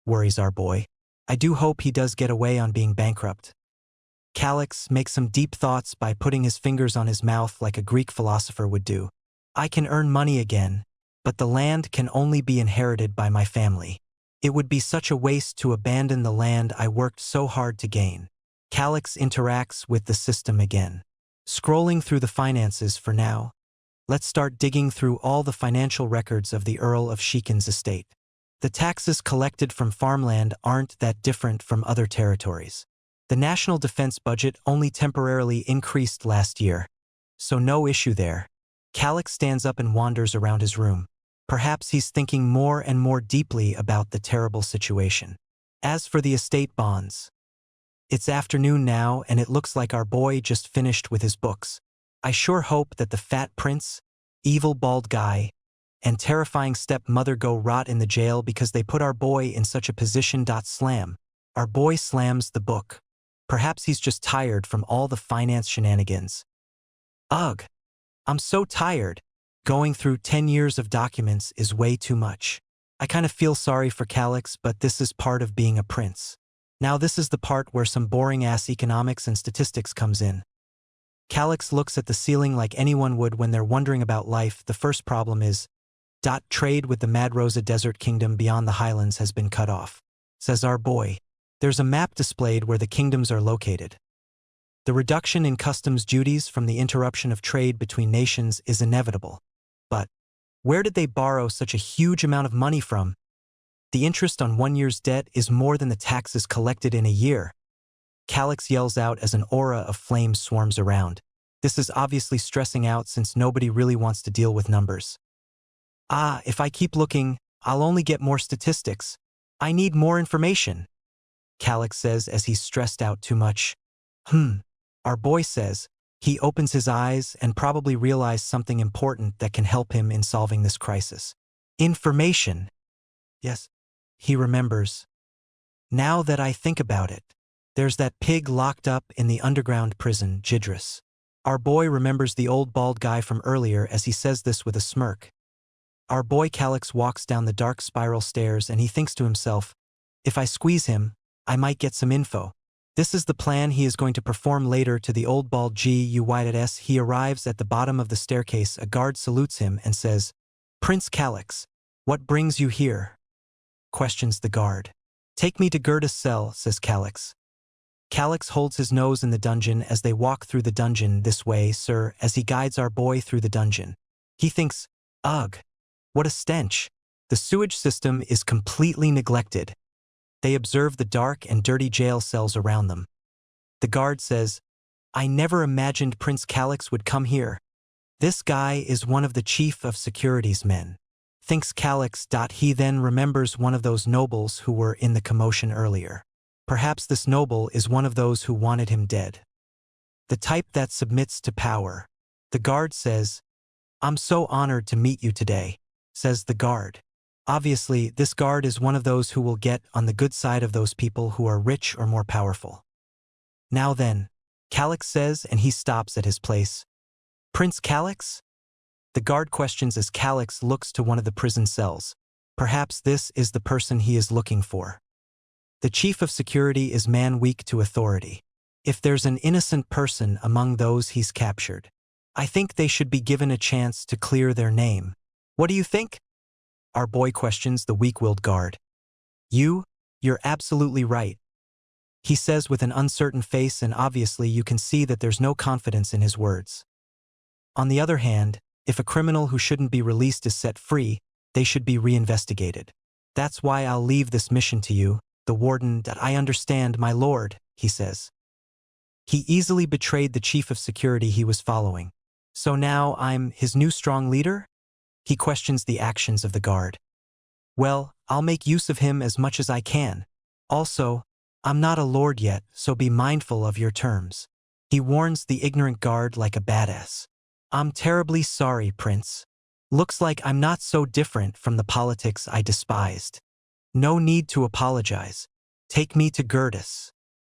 worries our boy. I do hope he does get away on being bankrupt. Calyx makes some deep thoughts by putting his fingers on his mouth like a Greek philosopher would do. I can earn money again, but the land can only be inherited by my family. It would be such a waste to abandon the land I worked so hard to gain. Calyx interacts with the system again. Scrolling through the finances for now. Let's start digging through all the financial records of the Earl of Shiakin's estate. The taxes collected from farmland aren't that different from other territories. The national defense budget only temporarily increased last year, so no issue there. Calyx stands up and wanders around his room. Perhaps he's thinking more and more deeply about the terrible situation. As for the estate bonds, it's afternoon now and it looks like our boy just finished with his books. I sure hope that the fat prince, evil bald guy, and terrifying stepmother go rot in the jail because they put our boy in such a position. Slam. Our boy slams the book. Perhaps he's just tired from all the finance shenanigans. Ugh. I'm so tired. Going through 10 years of documents is way too much. I kind of feel sorry for Calyx, but this is part of being a prince. Now this is the part where some boring-ass economics and statistics comes in. Calyx looks at the ceiling like anyone would when they're wondering about life. The first problem is, trade with the Mad Rosa Desert Kingdom beyond the highlands has been cut off. Says our boy. There's a map displayed where the kingdoms are located. The reduction in customs duties from the interruption of trade between nations is inevitable. But where did they borrow such a huge amount of money from? The interest on 1 year's debt is more than the taxes collected in a year. Calyx yells out as an aura of flames swarms around. This is obviously stressing out since nobody really wants to deal with numbers. If I keep looking, I'll only get more statistics. I need more information, Calyx says as he's stressed out too much. Our boy says. He opens his eyes and probably realizes something important that can help him in solving this crisis. Information. Yes, he remembers. Now that I think about it, there's that pig locked up in the underground prison, Jidris. Our boy remembers the old bald guy from earlier as he says this with a smirk. Our boy Calyx walks down the dark spiral stairs and he thinks to himself, if I squeeze him, I might get some info. This is the plan he is going to perform later to the old bald GUYS. He arrives at the bottom of the staircase. A guard salutes him and says, Prince Calyx, what brings you here? Questions the guard. Take me to Gerda's cell, says Calyx. Calyx holds his nose in the dungeon as they walk through the dungeon. This way, sir, as he guides our boy through the dungeon. He thinks, ugh, what a stench. The sewage system is completely neglected. They observe the dark and dirty jail cells around them. The guard says, I never imagined Prince Calyx would come here. This guy is one of the chief of security's men. Thinks Calyx. He then remembers one of those nobles who were in the commotion earlier. Perhaps this noble is one of those who wanted him dead. The type that submits to power. The guard says, I'm so honored to meet you today, says the guard. Obviously, this guard is one of those who will get on the good side of those people who are rich or more powerful. Now then, Calyx says, and he stops at his place. Prince Calyx? The guard questions as Calyx looks to one of the prison cells. Perhaps this is the person he is looking for. The chief of security is man weak to authority. If there's an innocent person among those he's captured, I think they should be given a chance to clear their name. What do you think? Our boy questions the weak-willed guard. You're absolutely right, he says with an uncertain face, and obviously you can see that there's no confidence in his words. On the other hand, if a criminal who shouldn't be released is set free, they should be reinvestigated. That's why I'll leave this mission to you, the warden. I understand, my lord, he says. He easily betrayed the chief of security he was following. So now I'm his new strong leader? He questions the actions of the guard. Well, I'll make use of him as much as I can. Also, I'm not a lord yet, so be mindful of your terms. He warns the ignorant guard like a badass. I'm terribly sorry, Prince. Looks like I'm not so different from the politics I despised. No need to apologize. Take me to Gerdas.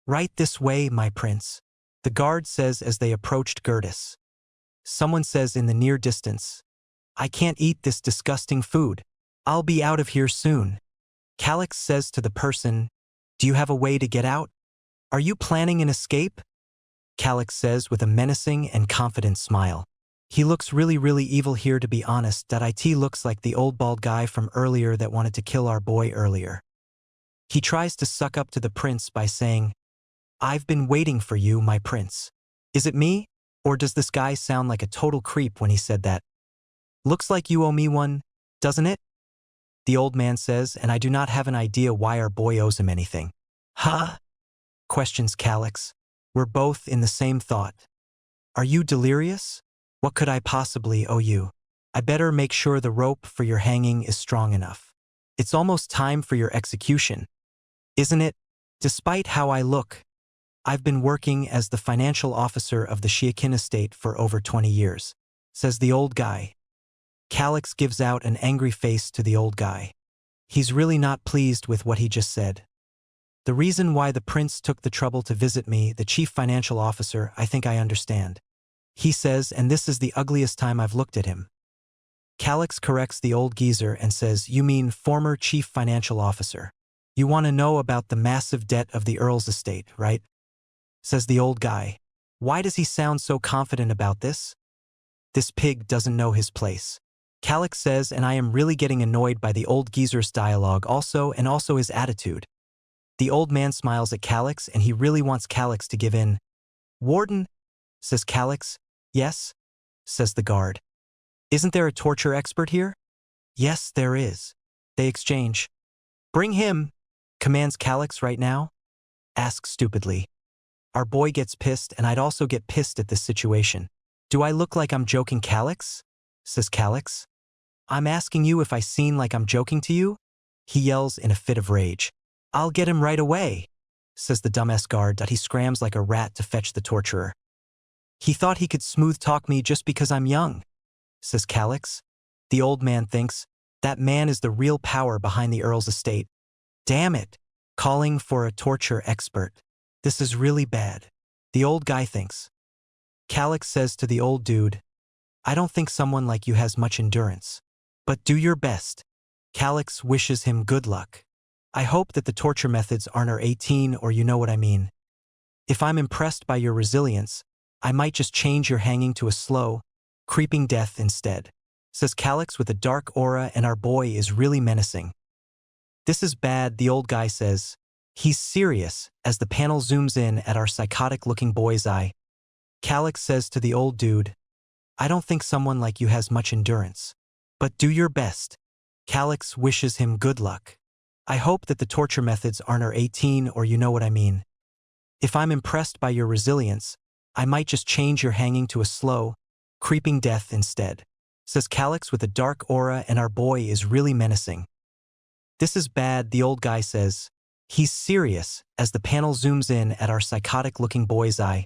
Right this way, my prince, the guard says as they approached Gerdas. Someone says in the near distance, I can't eat this disgusting food. I'll be out of here soon. Calyx says to the person, do you have a way to get out? Are you planning an escape? Calyx says with a menacing and confident smile. He looks really evil here, to be honest. It looks like the old bald guy from earlier that wanted to kill our boy earlier. He tries to suck up to the prince by saying, I've been waiting for you, my prince. Is it me? Or does this guy sound like a total creep when he said that? Looks like you owe me one, doesn't it? The old man says, and I do not have an idea why our boy owes him anything. Huh? questions Calix. We're both in the same thought. Are you delirious? What could I possibly owe you? I better make sure the rope for your hanging is strong enough. It's almost time for your execution, isn't it? Despite how I look, I've been working as the financial officer of the Shiakin estate for over 20 years, says the old guy. Calix gives out an angry face to the old guy. He's really not pleased with what he just said. The reason why the prince took the trouble to visit me, the chief financial officer, I think I understand. He says, and this is the ugliest time I've looked at him. Calix corrects the old geezer and says, you mean former chief financial officer. You want to know about the massive debt of the Earl's estate, right? Says the old guy. Why does he sound so confident about this? This pig doesn't know his place. Calix says, and I am really getting annoyed by the old geezer's dialogue and also his attitude. The old man smiles at Calix and he really wants Calix to give in. Warden, says Calix. Yes, says the guard. Isn't there a torture expert here? Yes, there is. They exchange. Bring him, commands Calix right now. Asks stupidly. Our boy gets pissed and I'd also get pissed at this situation. Do I look like I'm joking, Calix? Says Calix. I'm asking you if I seem like I'm joking to you? He yells in a fit of rage. I'll get him right away, says the dumbass guard. He scrams like a rat to fetch the torturer. He thought he could smooth talk me just because I'm young, says Calix. The old man thinks, that man is the real power behind the Earl's estate. Damn it, calling for a torture expert. This is really bad. The old guy thinks. Calix says to the old dude, I don't think someone like you has much endurance. But do your best. Calix wishes him good luck. I hope that the torture methods aren't R18 or you know what I mean. If I'm impressed by your resilience, I might just change your hanging to a slow, creeping death instead, says Calix with a dark aura, and our boy is really menacing. This is bad, the old guy says. He's serious as the panel zooms in at our psychotic-looking boy's eye. Calix says to the old dude, I don't think someone like you has much endurance. But do your best. Calix wishes him good luck. I hope that the torture methods aren't R18 or you know what I mean. If I'm impressed by your resilience, I might just change your hanging to a slow, creeping death instead, says Calix with a dark aura, and our boy is really menacing. This is bad, the old guy says. He's serious as the panel zooms in at our psychotic-looking boy's eye.